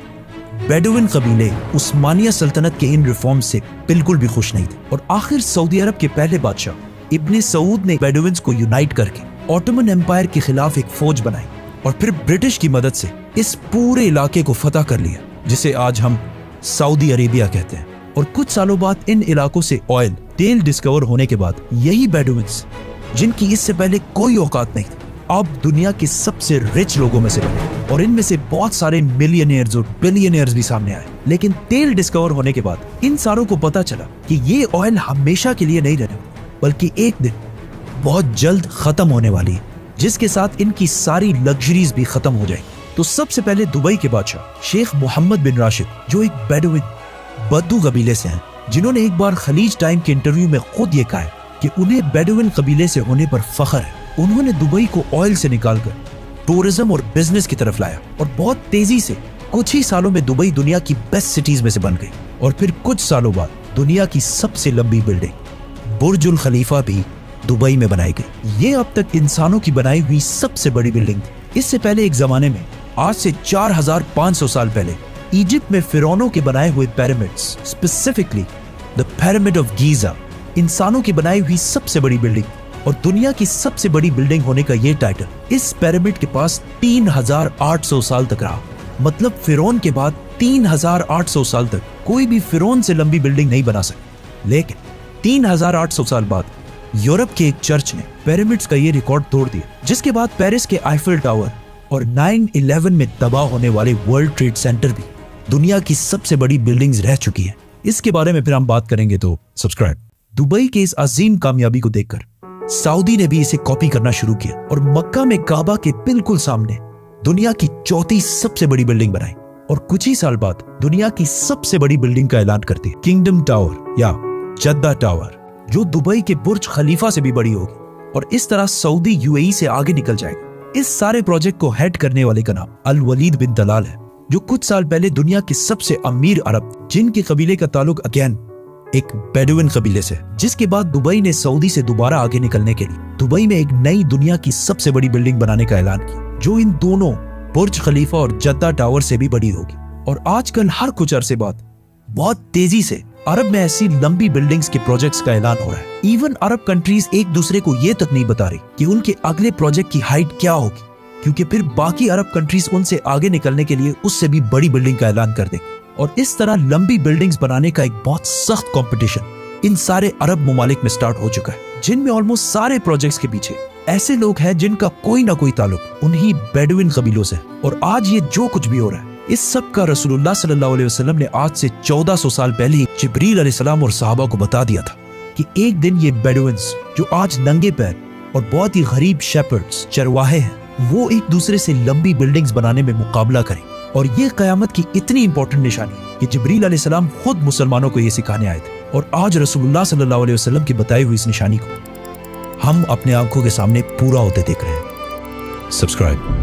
बेडुइन कबीले उस्मानिया सल्तनत के इन रिफॉर्म्स से बिल्कुल भी खुश नहीं थे और आखिर सऊदी अरब के पहले बादशाह इब्ने सऊद ने बेडुइन्स को यूनाइट करके ऑटोमन एम्पायर के खिलाफ एक फौज बनाई और फिर ब्रिटिश की मदद से इस पूरे इलाके को फतह कर लिया, जिसे आज हम सऊदी अरेबिया कहते हैं। और कुछ सालों बाद इन इलाकों से ऑयल, तेल डिस्कवर होने के बाद यही बेडुइन्स, जिनकी इससे पहले कोई औकात नहीं थी, अब दुनिया के सबसे रिच लोगों में से बने और इनमें से बहुत सारे मिलियनियर्स और बिलियनियर्स भी सामने आए। लेकिन तेल डिस्कवर होने के बाद इन सारों को पता चला कि ये ऑयल हमेशा के लिए नहीं रहने बल्कि एक दिन बहुत जल्द खत्म होने वाली है, जिसके साथ इनकी सारी लग्जरीज भी खत्म हो जाएंगी। तो सबसे पहले दुबई के बादशाह शेख मोहम्मद बिन राशिद, जो एक बेडुइन बद्दू कबीले से हैं, जिन्होंने एक बार खलीज टाइम के इंटरव्यू में खुद ये कहा है कि उन्हें बेडुइन कबीले से होने पर फख्र है। उन्होंने दुबई को ऑयल से निकालकर टूरिज्म और बिजनेस की तरफ लाया और बहुत तेजी से कुछ ही सालों में दुबई दुनिया की बेस्ट सिटीज में से बन गई। और फिर कुछ सालों बाद दुनिया की सबसे लंबी बिल्डिंग बुर्जुल खलीफा भी दुबई में बनाई गई। ये अब तक इंसानों की बनाई हुई सबसे बड़ी बिल्डिंग थी। इससे पहले एक जमाने में, आज से 4500 साल पहले, इजिप्ट में फिरौनों के बनाए हुए pyramids, specifically the pyramid of Giza, इंसानों की बनाई हुई सबसे बड़ी बिल्डिंग और दुनिया की सबसे बड़ी बिल्डिंग होने का ये टाइटल इस पिरामिड के पास 3800 साल तक रहा। मतलब फिरौन के बाद 3800 साल तक कोई भी फिरौन से लंबी बिल्डिंग नहीं बना सकी। लेकिन 3800 साल बाद यूरोप के एक चर्च ने पिरामिड्स का ये रिकॉर्ड तोड़ दिया, जिसके बाद पेरिस के आईफिल टावर और 9/11 में तबाह होने वाले वर्ल्ड ट्रेड सेंटर भी दुनिया की सबसे बड़ी बिल्डिंग्स रह चुकी है। इसके बारे में फिर हम बात करेंगे, तो सब्सक्राइब। दुबई के इस अजीम कामयाबी को देखकर सऊदी ने भी इसे कॉपी करना शुरू किया और मक्का में काबा के बिल्कुल सामने दुनिया की चौथी सबसे बड़ी बिल्डिंग बनाई और कुछ ही साल बाद दुनिया की सबसे बड़ी बिल्डिंग का ऐलान करती है, किंगडम टावर या जद्दा टावर, जो दुबई के बुर्ज खलीफा से भी बड़ी होगी और इस तरह सऊदी यूएई से आगे निकल जाएगा। इस सारे प्रोजेक्ट को हेड करने वाले का नाम अल वलीद बिन तलाल है, जो कुछ साल पहले दुनिया के सबसे अमीर अरब जिन के कबीले का ताल्लुक अगेन एक बेडुइन कबीले से, जिसके बाद दुबई ने सऊदी से दोबारा आगे निकलने के लिए दुबई में एक नई दुनिया की सबसे बड़ी बिल्डिंग बनाने का ऐलान किया, जो इन दोनों बुर्ज खलीफा और जद्दा टावर से भी बड़ी होगी। और आजकल हर कुछ अरसे बाद बहुत तेजी से अरब में ऐसी लंबी बिल्डिंग्स के प्रोजेक्ट्स का ऐलान हो रहा है। इवन अरब कंट्रीज एक दूसरे को ये तक नहीं बता रही कि उनके अगले प्रोजेक्ट की हाइट क्या होगी, क्योंकि फिर बाकी अरब कंट्रीज उनसे आगे निकलने के लिए उससे भी बड़ी बिल्डिंग का ऐलान कर देंगे। और इस तरह लंबी बिल्डिंग्स बनाने का एक बहुत सख्त कंपटीशन इन सारे अरब ममालिक में स्टार्ट हो चुका है, जिनमें ऑलमोस्ट सारे प्रोजेक्ट्स के पीछे ऐसे लोग हैं जिनका कोई ना कोई ताल्लुक उन्हीं बेडुइन कबीलों से। और आज ये जो कुछ भी हो रहा है, इस सब का रसूलुल्लाह सल्लल्लाहु अलैहि वसल्लम ने आज से 1400 साल पहले ही जिब्रील अलैहिस्सलाम और सहाबा को बता दिया था कि एक दिन ये बेडुइन्स, जो आज नंगे पैर और बहुत ही गरीब शेपर्ड्स, चरवाहे हैं, वो एक दूसरे से लंबी बिल्डिंग्स बनाने में मुकाबला करें। और ये कयामत की इतनी इंपॉर्टेंट निशानी है कि जिब्रील अलैहिस्सलाम खुद मुसलमानों को ये सिखाने आए थे। और आज रसूलुल्लाह सल्लल्लाहु अलैहि वसल्लम की बताई हुई इस निशानी को हम अपने आंखों के सामने पूरा होते देख रहे हैं। सब्सक्राइब।